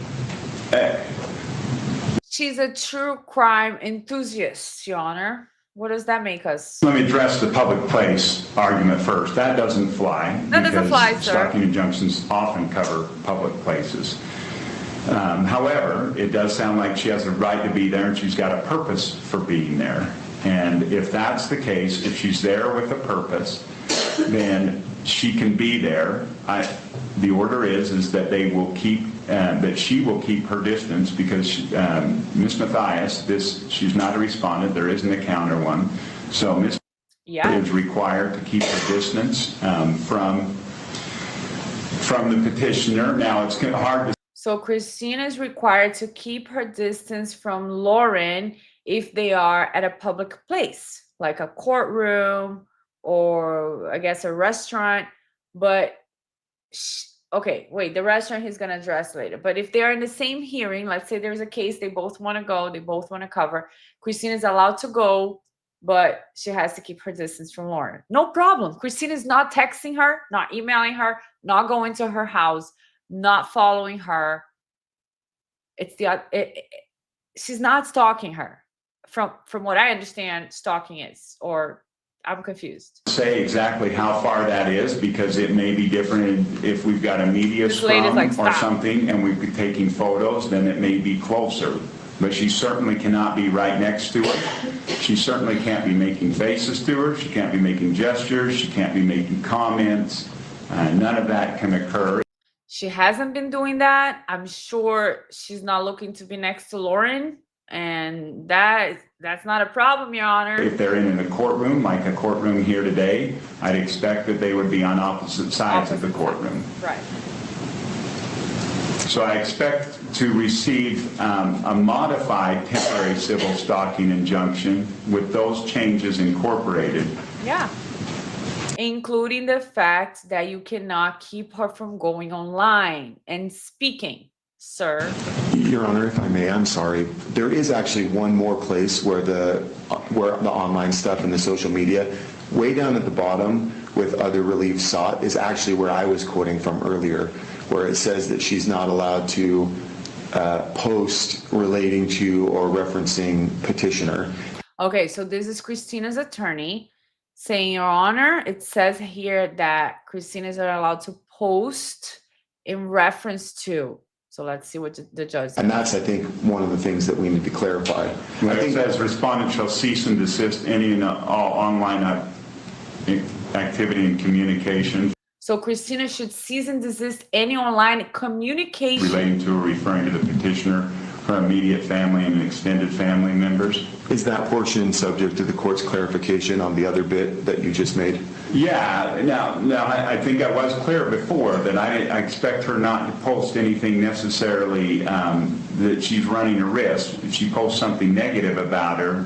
She's a true crime enthusiast, Your Honor. What does that make us? let me address the public place argument first. That doesn't fly. That doesn't because fly, sir. Stalking injunctions often cover public places. However, it does sound like she has a right to be there and she's got a purpose for being there. And if that's the case, if she's there with a purpose, then she can be there. The order is that they will keep, that she will keep her distance because Ms. Mathias, she's not a respondent. There isn't a counter one. So Ms. is required to keep her distance from the petitioner. Now, it's hard to. So Christina is required to keep her distance from Lauren if they are at a public place, like a courtroom or I guess a restaurant. But okay, wait, the restaurant he's going to address later. But if they're in the same hearing, let's say there's a case they both want to go, they both want to cover, Christina's allowed to go, but she has to keep her distance from Lauren. No problem. Christina's not texting her, not emailing her, not going to her house, not following her. She's not stalking her. From what I understand, stalking is, or I'm confused. Say exactly how far that is because it may be different if we've got a media This lady's scrum like, or "Stop." something and we've been taking photos, then it may be closer. But she certainly cannot be right next to her. She certainly can't be making faces to her. She can't be making gestures. She can't be making comments. None of that can occur. She hasn't been doing that. I'm sure she's not looking to be next to Lauren. And that's not a problem, Your Honor. If they're in a courtroom, like a courtroom here today, I'd expect that they would be on opposite sides of the courtroom. Right. So I expect to receive a modified temporary civil stalking injunction with those changes incorporated. Yeah. Including the fact that you cannot keep her from going online and speaking, sir. Your Honor, if I may, I'm sorry. There is actually one more place where the online stuff and the social media, way down at the bottom with other relief sought, is actually where I was quoting from earlier, where it says that she's not allowed to post relating to or referencing petitioner. Okay, so this is Christina's attorney saying, Your Honor, it says here that Christina is not allowed to post in reference to. So let's see what the judge says. And that's, I think, one of the things that we need to clarify. I think that respondent shall cease and desist any and all online activity and communication So Christina should cease and desist any online communication relating to or referring to the petitioner, her immediate family and extended family members. Is that portion subject to the court's clarification on the other bit that you just made? Yeah, now I think I was clear before that I expect her not to post anything necessarily that she's running a risk. If she posts something negative about her,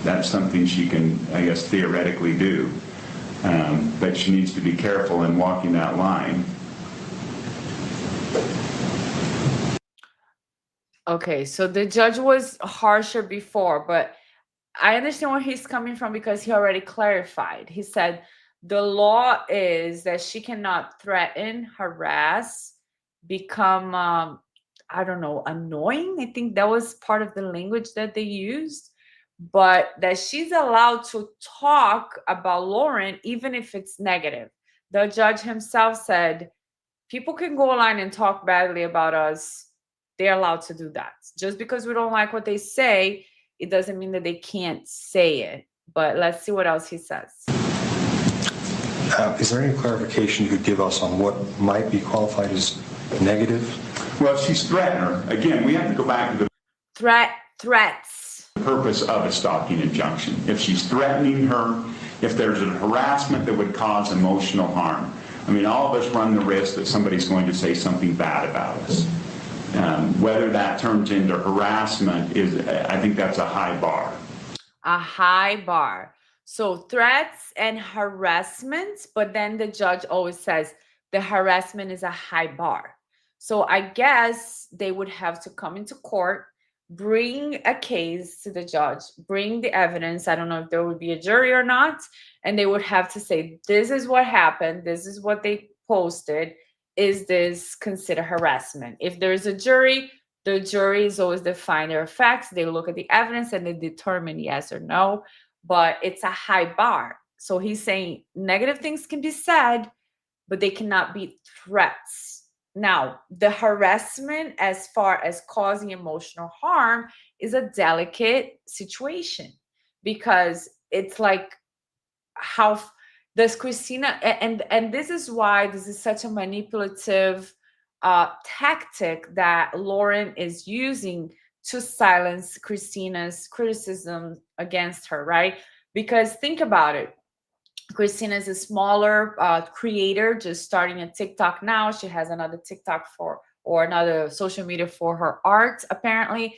that's something she can, I guess, theoretically do. But she needs to be careful in walking that line. Okay, so the judge was harsher before, but I understand where he's coming from because he already clarified. He said the law is that she cannot threaten, harass, become, I don't know, annoying. I think that was part of the language that they used, but that she's allowed to talk about Lauren even if it's negative. The judge himself said People can go online and talk badly about us. They're allowed to do that. Just because we don't like what they say, it doesn't mean that they can't say it. But let's see what else he says. Is there any clarification you could give us on what might be qualified as negative? Well, she's threatening her. Again, we have to go back to the Threats. purpose of a stalking injunction. If she's threatening her, if there's a harassment that would cause emotional harm. I mean, all of us run the risk that somebody's going to say something bad about us. Whether that turns into harassment is, I think that's a high bar. A high bar. So threats and harassment, but then the judge always says the harassment is a high bar. So I guess they would have to come into court, bring a case to the judge, bring the evidence. I don't know if there would be a jury or not. And they would have to say, this is what happened. This is what they posted. Is this considered harassment? If there's a jury, the jury is always the finder of facts. They look at the evidence and they determine yes or no, but it's a high bar. So he's saying negative things can be said, but they cannot be threats. Now, the harassment as far as causing emotional harm is a delicate situation because it's like how does Christina, and this is why this is such a manipulative tactic that Lauren is using to silence Christina's criticism against her, right? Because think about it. Christina is a smaller creator, just starting a TikTok now. She has another TikTok or another social media for her art, apparently.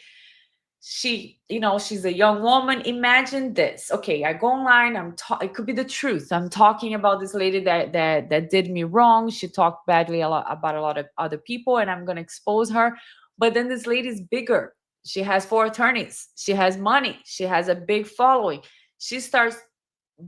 She, she's a young woman. Imagine this. Okay, I go online. It could be the truth. I'm talking about this lady that did me wrong. She talked badly about a lot of other people, and I'm going to expose her. But then this lady's bigger. She has 4 attorneys. She has money. She has a big following. She starts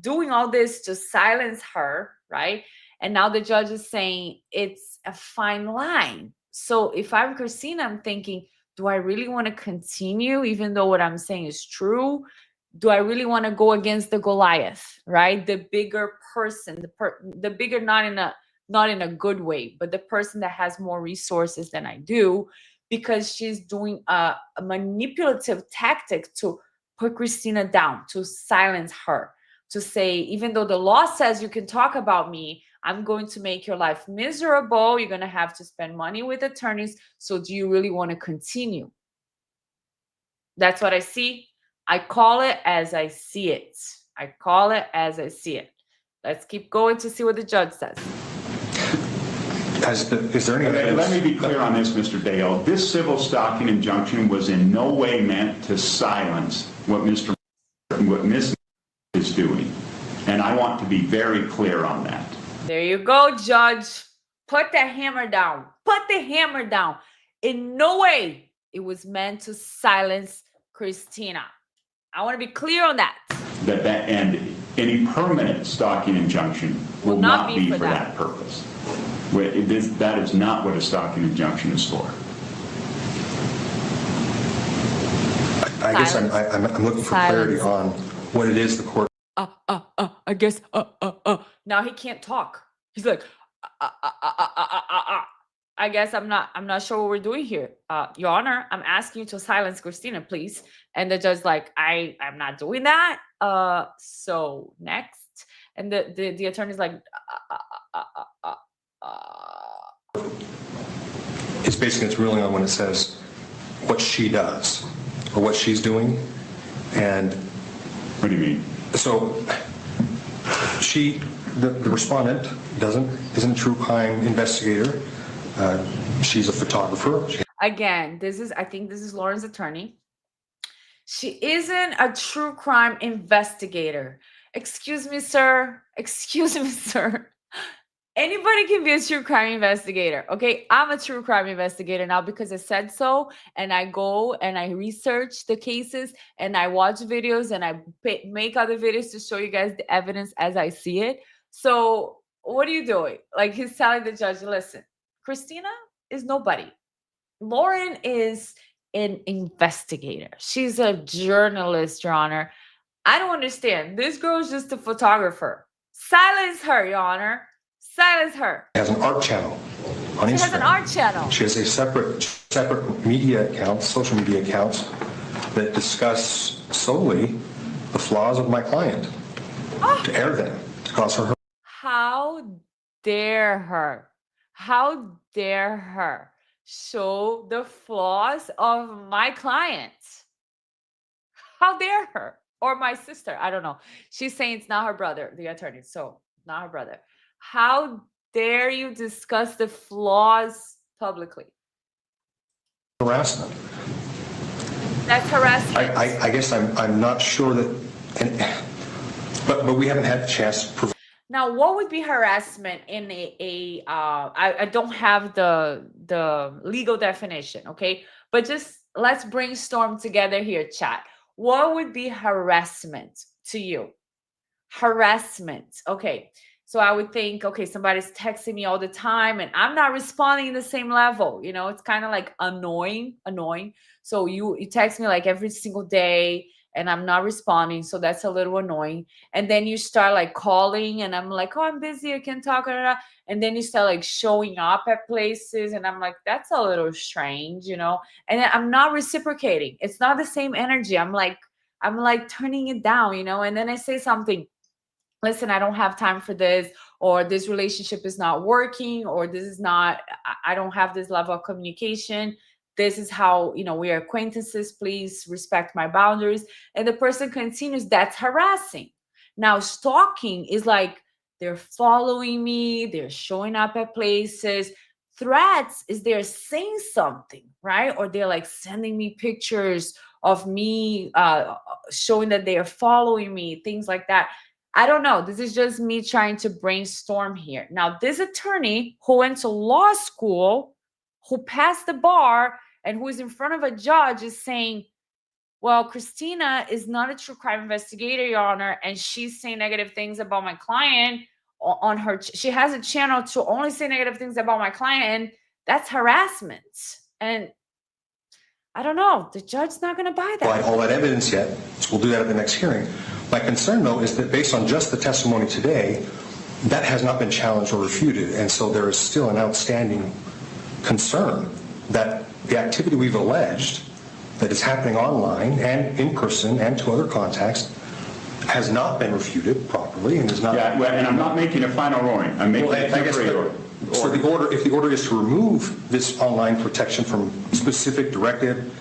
doing all this to silence her, right? And now the judge is saying it's a fine line. So if I'm Christina, I'm thinking, do I really want to continue, even though what I'm saying is true? Do I really want to go against the Goliath, right? The bigger person, the bigger, not in a good way, but the person that has more resources than I do, because she's doing a manipulative tactic to put Christina down, to silence her, to say, even though the law says you can talk about me, I'm going to make your life miserable. You're going to have to spend money with attorneys. So do you really want to continue? That's what I see. I call it as I see it. I call it as I see it. Let's keep going to see what the judge says. Is there any evidence? Let me be clear on this, Mr. Dale. This civil stalking injunction was in no way meant to silence what Ms. is doing. And I want to be very clear on that. There you go, Judge. Put the hammer down. Put the hammer down. In no way it was meant to silence Christina. I want to be clear on that. And any permanent stalking injunction will not be for that purpose. That is not what a stalking injunction is for. I guess I'm looking for clarity on what it is the court. I guess, Now he can't talk. He's like, I guess I'm not sure what we're doing here. Your Honor, I'm asking you to silence Christina, please. And the judge's like, I'm not doing that. So next. And the attorney's like, It's basically its ruling on when it says what she does or what she's doing. And what do you mean? So the respondent isn't a true crime investigator. She's a photographer. Again, I think this is Lauren's attorney. She isn't a true crime investigator. Excuse me, sir. Excuse me, sir. Anybody can be a true crime investigator. Okay, I'm a true crime investigator now because I said so, and I go and I research the cases and I watch videos and I make other videos to show you guys the evidence as I see it. So what are you doing? Like, he's telling the judge, listen, Christina is nobody. Lauren is an investigator. She's a journalist, Your Honor. I don't understand. This girl is just a photographer. Silence her, Your Honor. Silence her. Has an art channel on She Instagram. has an art channel. She has a separate media account, social media accounts that discuss solely the flaws of my client, to air them, to cause her. How dare her? How dare her show the flaws of my client? How dare her? Or my sister, I don't know. She's saying it's not her brother, the attorney, so not her brother. How dare you discuss the flaws publicly? Harassment. That's harassment. I guess I'm not sure that, but we haven't had the chance to provide. Now, what would be harassment in I don't have the legal definition, okay? But just let's brainstorm together here, chat. What would be harassment to you? Harassment, okay. So I would think, okay, somebody's texting me all the time and I'm not responding the same level. You know, it's kind of like annoying. So you text me like every single day and I'm not responding. So that's a little annoying. And then you start like calling and I'm like, oh, I'm busy, I can't talk. And then you start like showing up at places and I'm like, that's a little strange, you know? And then I'm not reciprocating. It's not the same energy. I'm like turning it down, you know? And then I say something, listen, I don't have time for this, or this relationship is not working, or this is not, I don't have this level of communication. This is how, you know, we are acquaintances. Please respect my boundaries. And the person continues, that's harassing. Now, stalking is like they're following me, they're showing up at places. Threats is they're saying something, right? Or they're like sending me pictures of me, showing that they are following me, things like that. I don't know. This is just me trying to brainstorm here. Now, this attorney who went to law school, who passed the bar, and who is in front of a judge is saying, well, Christina is not a true crime investigator, Your Honor, and she's saying negative things about my client on her. She has a channel to only say negative things about my client, and that's harassment. And I don't know. The judge's not going to buy that. All that evidence yet, so we'll do that at the next hearing. My concern, though, is that based on just the testimony today, that has not been challenged or refuted, and so there is still an outstanding concern that the activity we've alleged that is happening online and in person and to other contacts has not been refuted properly and is not. Yeah, well, and I'm not making a final ruling. I'm making a temporary order. So the order, if the order is to remove this online protection from specific directed,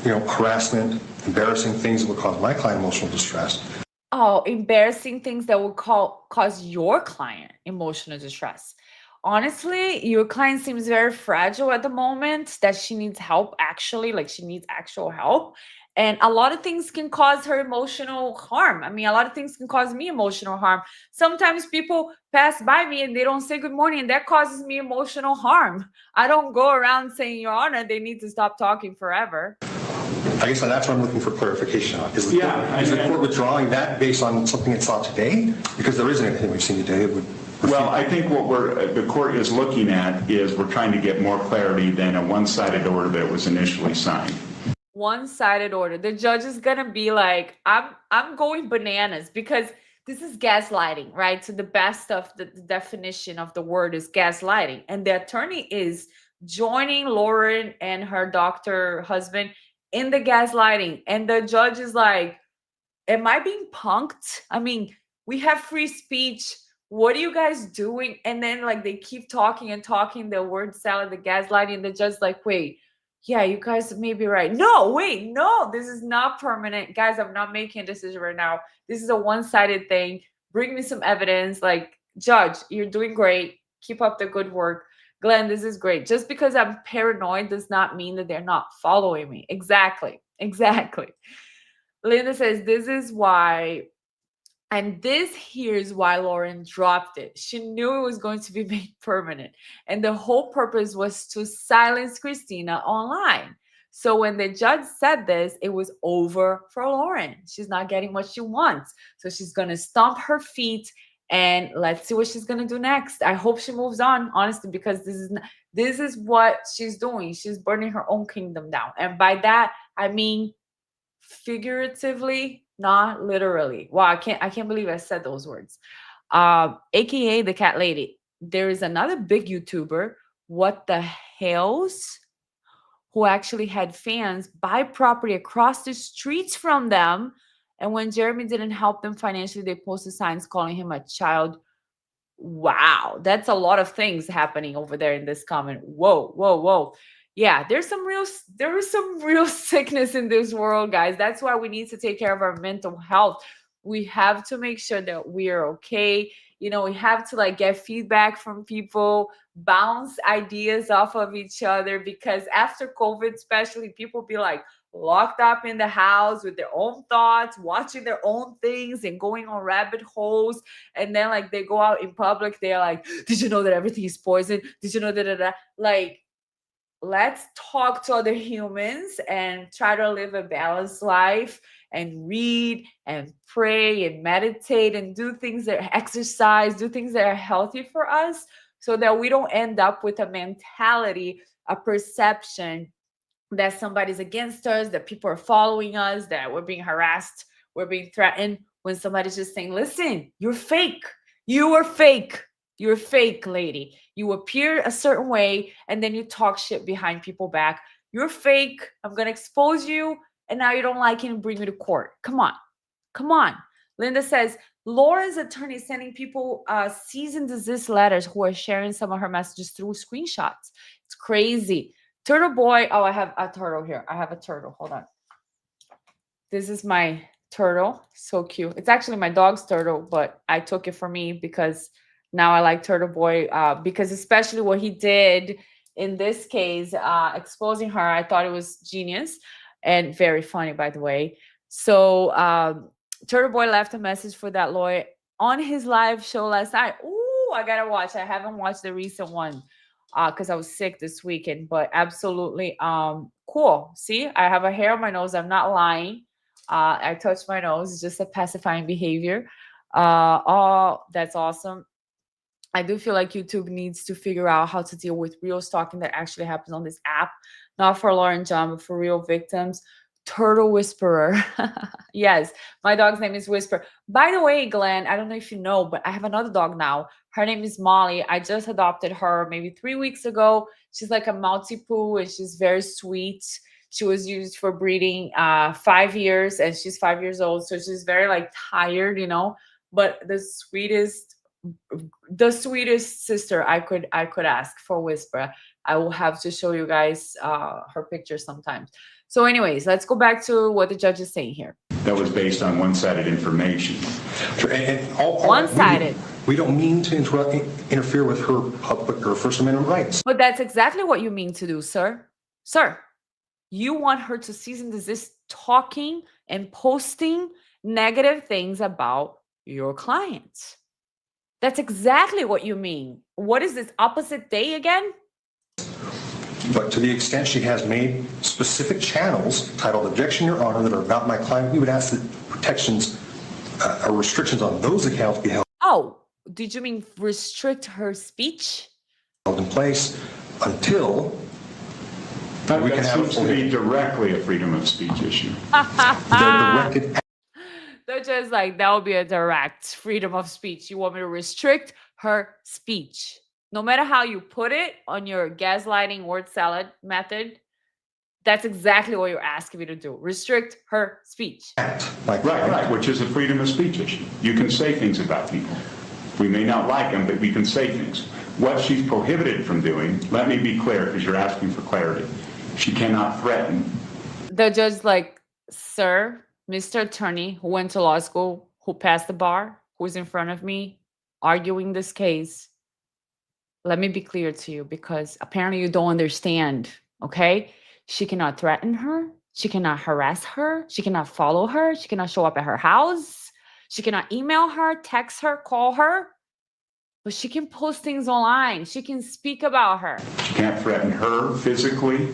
harassment, embarrassing things that would cause my client emotional distress. Oh, embarrassing things that would cause your client emotional distress. Honestly, your client seems very fragile at the moment, that she needs help, actually, like she needs actual help. And a lot of things can cause her emotional harm. I mean, a lot of things can cause me emotional harm. Sometimes people pass by me and they don't say good morning, and that causes me emotional harm. I don't go around saying, Your Honor, they need to stop talking forever. I guess that's what I'm looking for clarification on. Is the court withdrawing that based on something it saw today? Because there isn't anything we've seen today that would. Well, I think what the court is looking at is we're trying to get more clarity than a one-sided order that was initially signed. One-sided order. The judge is gonna be like, I'm going bananas, because this is gaslighting, right? So the best of the definition of the word is gaslighting. And the attorney is joining Lauren and her doctor husband in the gaslighting. And the judge is like, am I being punked? I mean, we have free speech. What are you guys doing? And then like they keep talking and talking, the word salad, the gaslighting, and the judge's like, wait, yeah, you guys may be right. No, wait, no, this is not permanent. Guys, I'm not making a decision right now. This is a one-sided thing. Bring me some evidence. Like, judge, you're doing great. Keep up the good work. Glenn, this is great. Just because I'm paranoid does not mean that they're not following me. Exactly. Linda says, this is why, and this here's why Lauren dropped it. She knew it was going to be made permanent. And the whole purpose was to silence Christina online. So when the judge said this, it was over for Lauren. She's not getting what she wants. So she's going to stomp her feet, and let's see what she's going to do next. I hope she moves on, honestly, because this is what she's doing. She's burning her own kingdom down. And by that, I mean figuratively, not literally. Wow, I can't believe I said those words. AKA the cat lady. There is another big YouTuber what the hells, who actually had fans buy property across the streets from them. And when Jeremy didn't help them financially, they posted signs calling him a child. Wow, that's a lot of things happening over there in this comment. Whoa, whoa, whoa. Yeah, there is some real sickness in this world, guys. That's why we need to take care of our mental health. We have to make sure that we are okay. You know, we have to like get feedback from people, bounce ideas off of each other, because after COVID, especially, people be like locked up in the house with their own thoughts, watching their own things and going on rabbit holes. And then like they go out in public, they're like, did you know that everything is poison? Did you know that? Like, let's talk to other humans and try to live a balanced life and read and pray and meditate and do things that exercise, do things that are healthy for us, so that we don't end up with a mentality, a perception that somebody's against us, that people are following us, that we're being harassed, we're being threatened, when somebody's just saying, listen, you're fake. You are fake. You're fake, lady. You appear a certain way and then you talk shit behind people back. You're fake. I'm going to expose you. And now you don't like it and bring me to court. Come on. Come on. Linda says, Laura's attorney is sending people cease and desist letters who are sharing some of her messages through screenshots. It's crazy. Turtle boy. Oh, I have a turtle here. I have a turtle. Hold on. This is my turtle. So cute. It's actually my dog's turtle, but I took it for me because now I like Turtle Boy, because especially what he did in this case, exposing her, I thought it was genius and very funny, by the way. So Turtle Boy left a message for that lawyer on his live show last night. Ooh, I gotta watch. I haven't watched the recent one because I was sick this weekend, but absolutely cool. See, I have a hair on my nose. I'm not lying. I touched my nose. It's just a pacifying behavior. Oh, that's awesome. I do feel like YouTube needs to figure out how to deal with real stalking that actually happens on this app, not for Laura and John, but for real victims. Turtle Whisperer. Yes, my dog's name is Whisper. By the way, Glenn, I don't know if you know, but I have another dog now. Her name is Molly. I just adopted her maybe 3 weeks ago. She's like a Maltipoo and she's very sweet. She was used for breeding 5 years and she's 5 years old. So she's very like tired, you know, but the sweetest sister I could ask for Whisper. I will have to show you guys her picture sometimes. So anyways, let's go back to what the judge is saying here. That was based on one-sided information. One-sided. We don't mean to interfere with her public or First Amendment rights. But that's exactly what you mean to do, sir. Sir, you want her to cease and desist talking and posting negative things about your clients. That's exactly what you mean. What is this, opposite day again? But to the extent she has made specific channels titled Objection, Your Honor, that are about my client, we would ask that protections or restrictions on those accounts be held. Oh, did you mean restrict her speech? Held in place until we can That have seems to be directly a freedom of speech issue. they're directed. They're just like, that would be a direct freedom of speech. You want me to restrict her speech? No matter how you put it on your gaslighting word salad method, that's exactly what you're asking me to do. Restrict her speech. Right, which is a freedom of speech issue. You can say things about people. We may not like them, but we can say things. What she's prohibited from doing, let me be clear, because you're asking for clarity. She cannot threaten. The judge's like, sir, Mr. Attorney, who went to law school, who passed the bar, who's in front of me, arguing this case, let me be clear to you, because apparently you don't understand, okay? She cannot threaten her. She cannot harass her. She cannot follow her. She cannot show up at her house. She cannot email her, text her, call her. But she can post things online. She can speak about her. She can't threaten her physically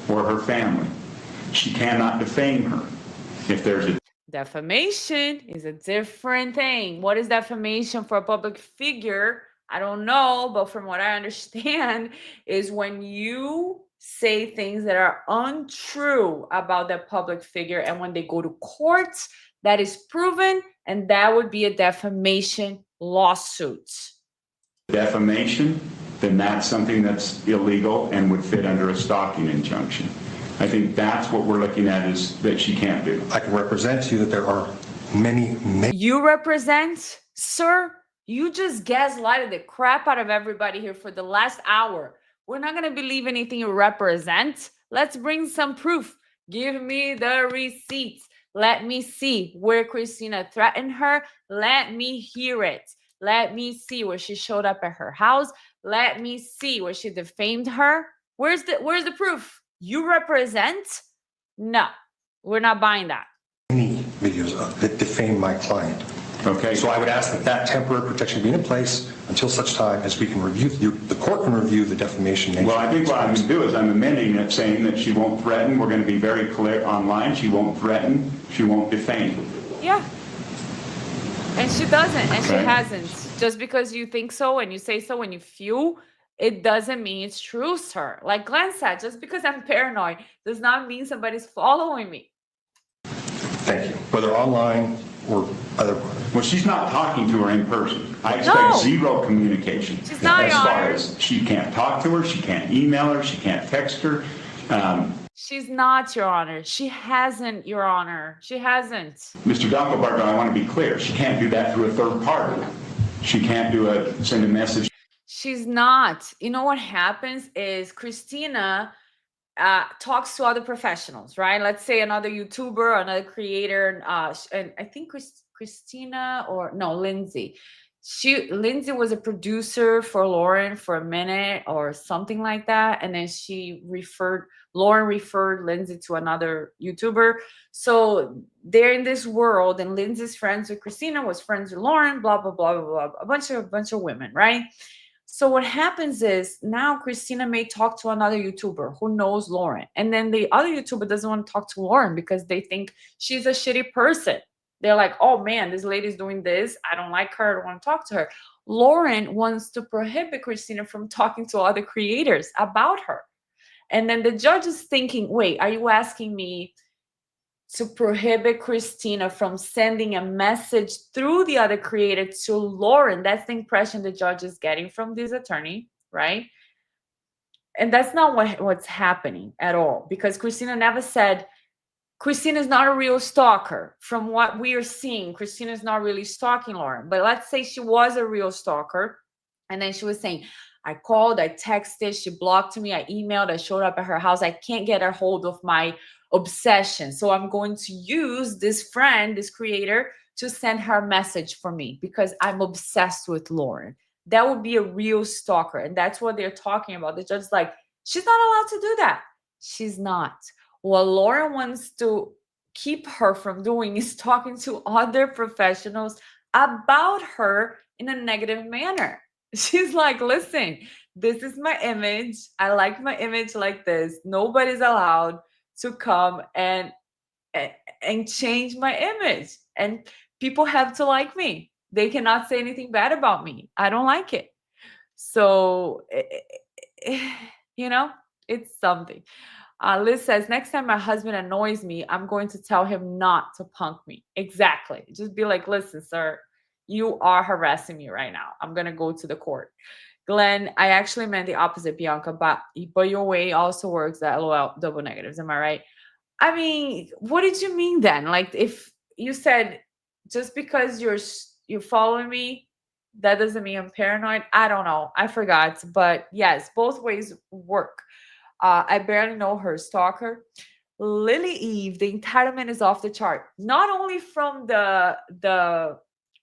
or her family. She cannot defame her. If there's a defamation is a different thing. What is defamation for a public figure? I don't know, but from what I understand is when you say things that are untrue about that public figure, and when they go to court, that is proven, and that would be a defamation lawsuit. defamation then that's something that's illegal and would fit under a stalking injunction. I think that's what we're looking at, is that she can't do. I can represent to you that there are many You represent, sir? You just gaslighted the crap out of everybody here for the last hour. We're not going to believe anything you represent. Let's bring some proof. Give me the receipts. Let me see where Christina threatened her. Let me hear it. Let me see where she showed up at her house. Let me see where she defamed her. Where's the proof? You represent? No, we're not buying that. many videos that defame my client. Okay. So I would ask that that temporary protection be in place until such time as we can review, the court can review the defamation nature. Well, I think what I'm going to do is I'm amending it, saying that she won't threaten. We're going to be very clear online. She won't threaten. She won't defame. Yeah. And she doesn't, and she Okay. hasn't. Just because you think so and you say so and you feel, it doesn't mean it's true, sir. Like Glenn said, just because I'm paranoid does not mean somebody's following me. Thank you. Whether online or other. Well, she's not talking to her in person. I expect No. zero communication. She's not, as Your far Honor. as she can't talk to her, she can't email her, she can't text her. She's not, Your Honor. She hasn't, Your Honor. She hasn't. Mr. Dunkelberger, I want to be clear. She can't do that through a third party. She can't send a message. She's not. You know what happens is Christina talks to other professionals, right? Let's say another YouTuber, another creator, and I think Christina or no, Lindsay. Lindsay was a producer for Lauren for a minute or something like that, and then Lauren referred Lindsay to another YouTuber. So they're in this world, and Lindsay's friends with Christina, was friends with Lauren, blah blah blah blah blah, a bunch of women, right? So what happens is now Christina may talk to another YouTuber who knows Lauren, and then the other YouTuber doesn't want to talk to Lauren because they think she's a shitty person. They're like, oh man, this lady's doing this. I don't like her. I don't want to talk to her. Lauren wants to prohibit Christina from talking to other creators about her. And then the judge is thinking, wait, are you asking me to prohibit Christina from sending a message through the other creator to Lauren? That's the impression the judge is getting from this attorney, right? And that's not what's happening at all, because Christina never said, Christina's not a real stalker. From what we are seeing, Christina's not really stalking Lauren. But let's say she was a real stalker, and then she was saying, I called, I texted, she blocked me, I emailed, I showed up at her house. I can't get a hold of my obsession. So I'm going to use this friend, this creator, to send her a message for me because I'm obsessed with Lauren. That would be a real stalker. And that's what they're talking about. The judge's like, she's not allowed to do that. She's not. What Lauren wants to keep her from doing is talking to other professionals about her in a negative manner. She's like, listen, this is my image. I like my image like this. Nobody's allowed to come and change my image. And people have to like me. They cannot say anything bad about me. I don't like it. So, you know, it's something. Liz says, next time my husband annoys me, I'm going to tell him not to punk me. Exactly. Just be like, listen, sir, you are harassing me right now. I'm going to go to the court. Glenn, I actually meant the opposite, Bianca, but your way also works that LOL double negatives. Am I right? I mean, what did you mean then? Like, if you said just because you're following me, that doesn't mean I'm paranoid. I don't know. I forgot. But yes, both ways work. I barely know her stalker. Lily Eve, the entitlement is off the chart. Not only from the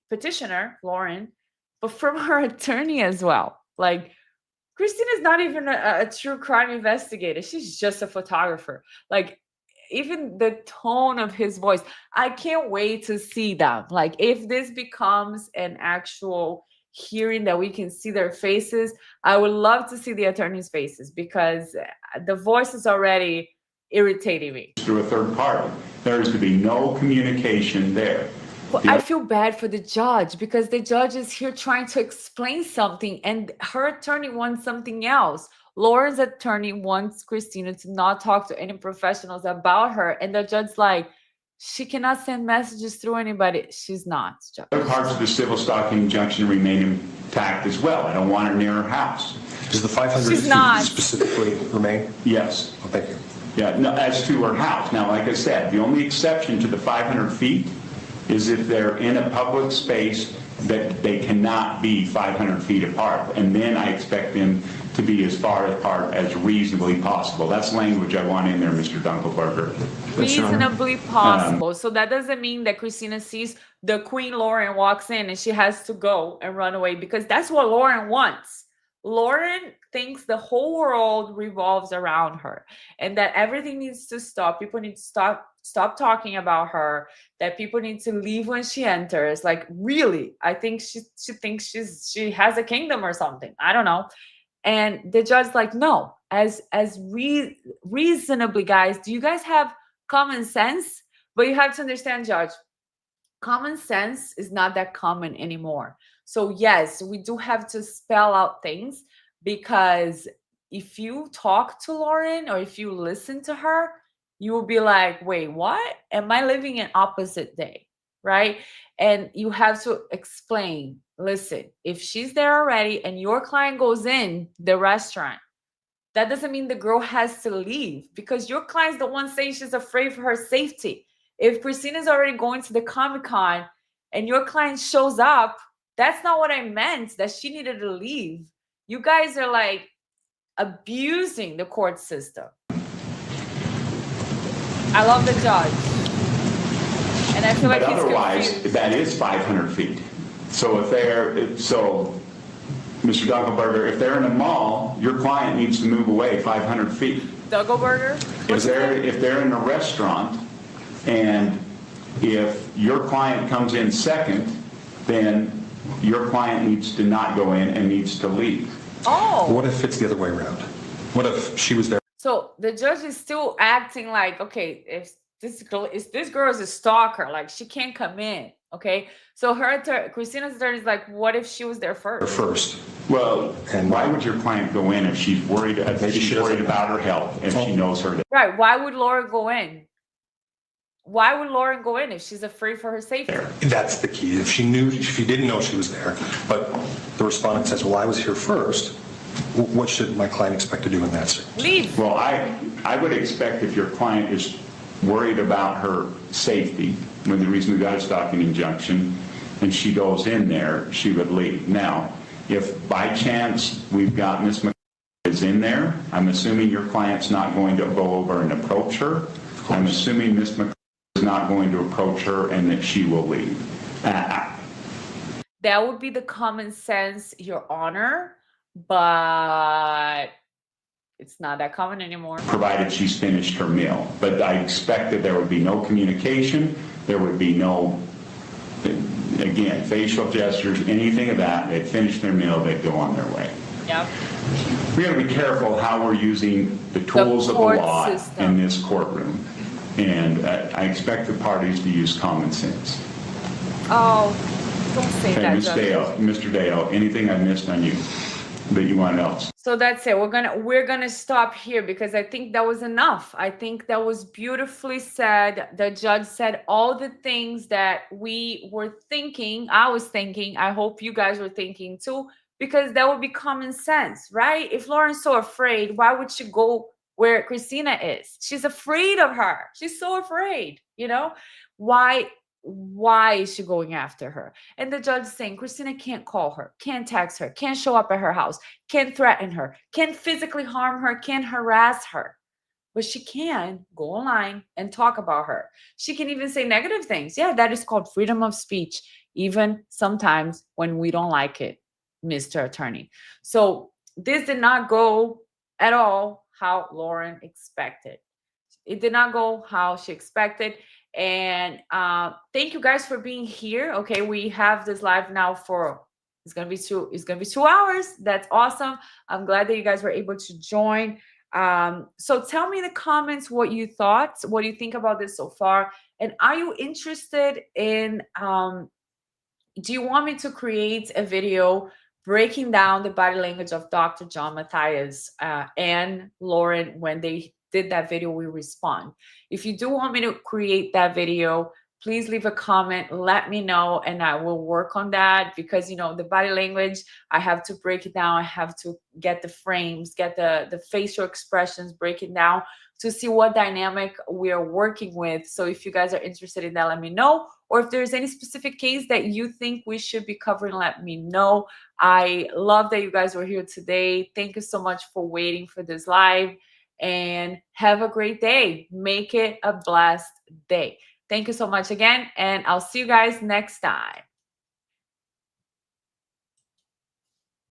petitioner, Lauren, but from her attorney as well. Like, Christina's not even a true crime investigator. She's just a photographer. Like, even the tone of his voice, I can't wait to see them. Like, if this becomes an actual hearing that we can see their faces, I would love to see the attorneys' faces because the voice is already irritating me. Through a third party. There is to be no communication there. Well, I feel bad for the judge because the judge is here trying to explain something and her attorney wants something else. Lauren's attorney wants Christina to not talk to any professionals about her, and the judge's like, she cannot send messages through anybody. She's not, Judge. Other parts of the civil stalking injunction remain intact as well. I don't want her near her house. Does the 500 She's feet not. specifically remain? Yes. Oh, thank you. Yeah, no, as to her house. Now, like I said, the only exception to the 500 feet is if they're in a public space that they cannot be 500 feet apart. And then I expect them to be as far apart as reasonably possible. That's language I want in there, Mr. Dunkelberger. Reasonably possible. So that doesn't mean that Christina sees the Queen Lauren walks in and she has to go and run away, because that's what Lauren wants. Lauren thinks the whole world revolves around her and that everything needs to stop. People need to stop talking about her, that people need to leave when she enters. Like, really, I think she thinks she has a kingdom or something. I don't know. And the judge's like, no, reasonably, guys, do you guys have common sense? But you have to understand, Judge, common sense is not that common anymore. So yes, we do have to spell out things, because if you talk to Lauren or if you listen to her, you will be like, wait, what? Am I living an opposite day? Right? And you have to explain, listen, if she's there already and your client goes in the restaurant, that doesn't mean the girl has to leave, because your client's the one saying she's afraid for her safety. If Christina's already going to the Comic-Con and your client shows up, that's not what I meant, that she needed to leave. You guys are like abusing the court system. I love the judge. And I feel like he's otherwise, confused. that is 500 feet. So Mr. Dunkelberger, if they're in a mall, your client needs to move away 500 feet. Duggelberger? If they're in a restaurant and if your client comes in second, then your client needs to not go in and needs to leave. Oh. What if it's the other way around? What if she was there? So the judge is still acting like, okay, if this girl is a stalker, like she can't come in. Okay. So Christina's attorney is like, what if she was there first? Well, and why would your client go in if she's worried? Maybe she's worried about her health if she knows her. Right. Why would Laura go in? Why would Lauren go in if she's afraid for her safety? That's the key. If she didn't know she was there, but the respondent says, well, I was here first, what should my client expect to do in that circumstance? Leave. Well, I would expect if your client is worried about her safety, when the reason we got a stalking injunction, and she goes in there, she would leave. Now, if by chance we've got Miss McCullough is in there, I'm assuming your client's not going to go over and approach her. I'm assuming Miss McCullough is not going to approach her and that she will leave. That would be the common sense, Your Honor, but it's not that common anymore. Provided she's finished her meal. But I expect that there would be no communication, there would be no, again, facial gestures, anything of that. They'd finish their meal, they'd go on their way. Yep. We got to be careful how we're using the tools of the law system in this courtroom. And I expect the parties to use common sense. Oh, don't say Okay, that, Ms. Judge. Dale, Mr. Dale, anything I missed on you that you want else? So that's it. We're gonna stop here because I think that was enough. I think that was beautifully said. The judge said all the things that we were thinking. I was thinking. I hope you guys were thinking too, because that would be common sense, right? If Lauren's so afraid, why would she go where Christina is? She's afraid of her. She's so afraid, you know? Why is she going after her? And the judge is saying Christina can't call her, can't text her, can't show up at her house, can't threaten her, can't physically harm her, can't harass her. But she can go online and talk about her. She can even say negative things. Yeah, that is called freedom of speech, even sometimes when we don't like it, Mr. Attorney. So this did not go at all how Lauren expected. It did not go how she expected. And thank you guys for being here. Okay, we have this live now for it's gonna be 2 hours. That's awesome. I'm glad that you guys were able to join. So tell me in the comments what you thought, what do you think about this so far, and are you interested in do you want me to create a video breaking down the body language of Dr. John Mathias and Lauren when they did that video? We respond. If you do want me to create that video, please leave a comment, let me know, and I will work on that, because the body language, I have to break it down. I have to get the frames, get the facial expressions, break it down to see what dynamic we are working with. So if you guys are interested in that, let me know. Or if there's any specific case that you think we should be covering, let me know. I love that you guys were here today. Thank you so much for waiting for this live, and have a great day. Make it a blessed day. Thank you so much again, and I'll see you guys next time.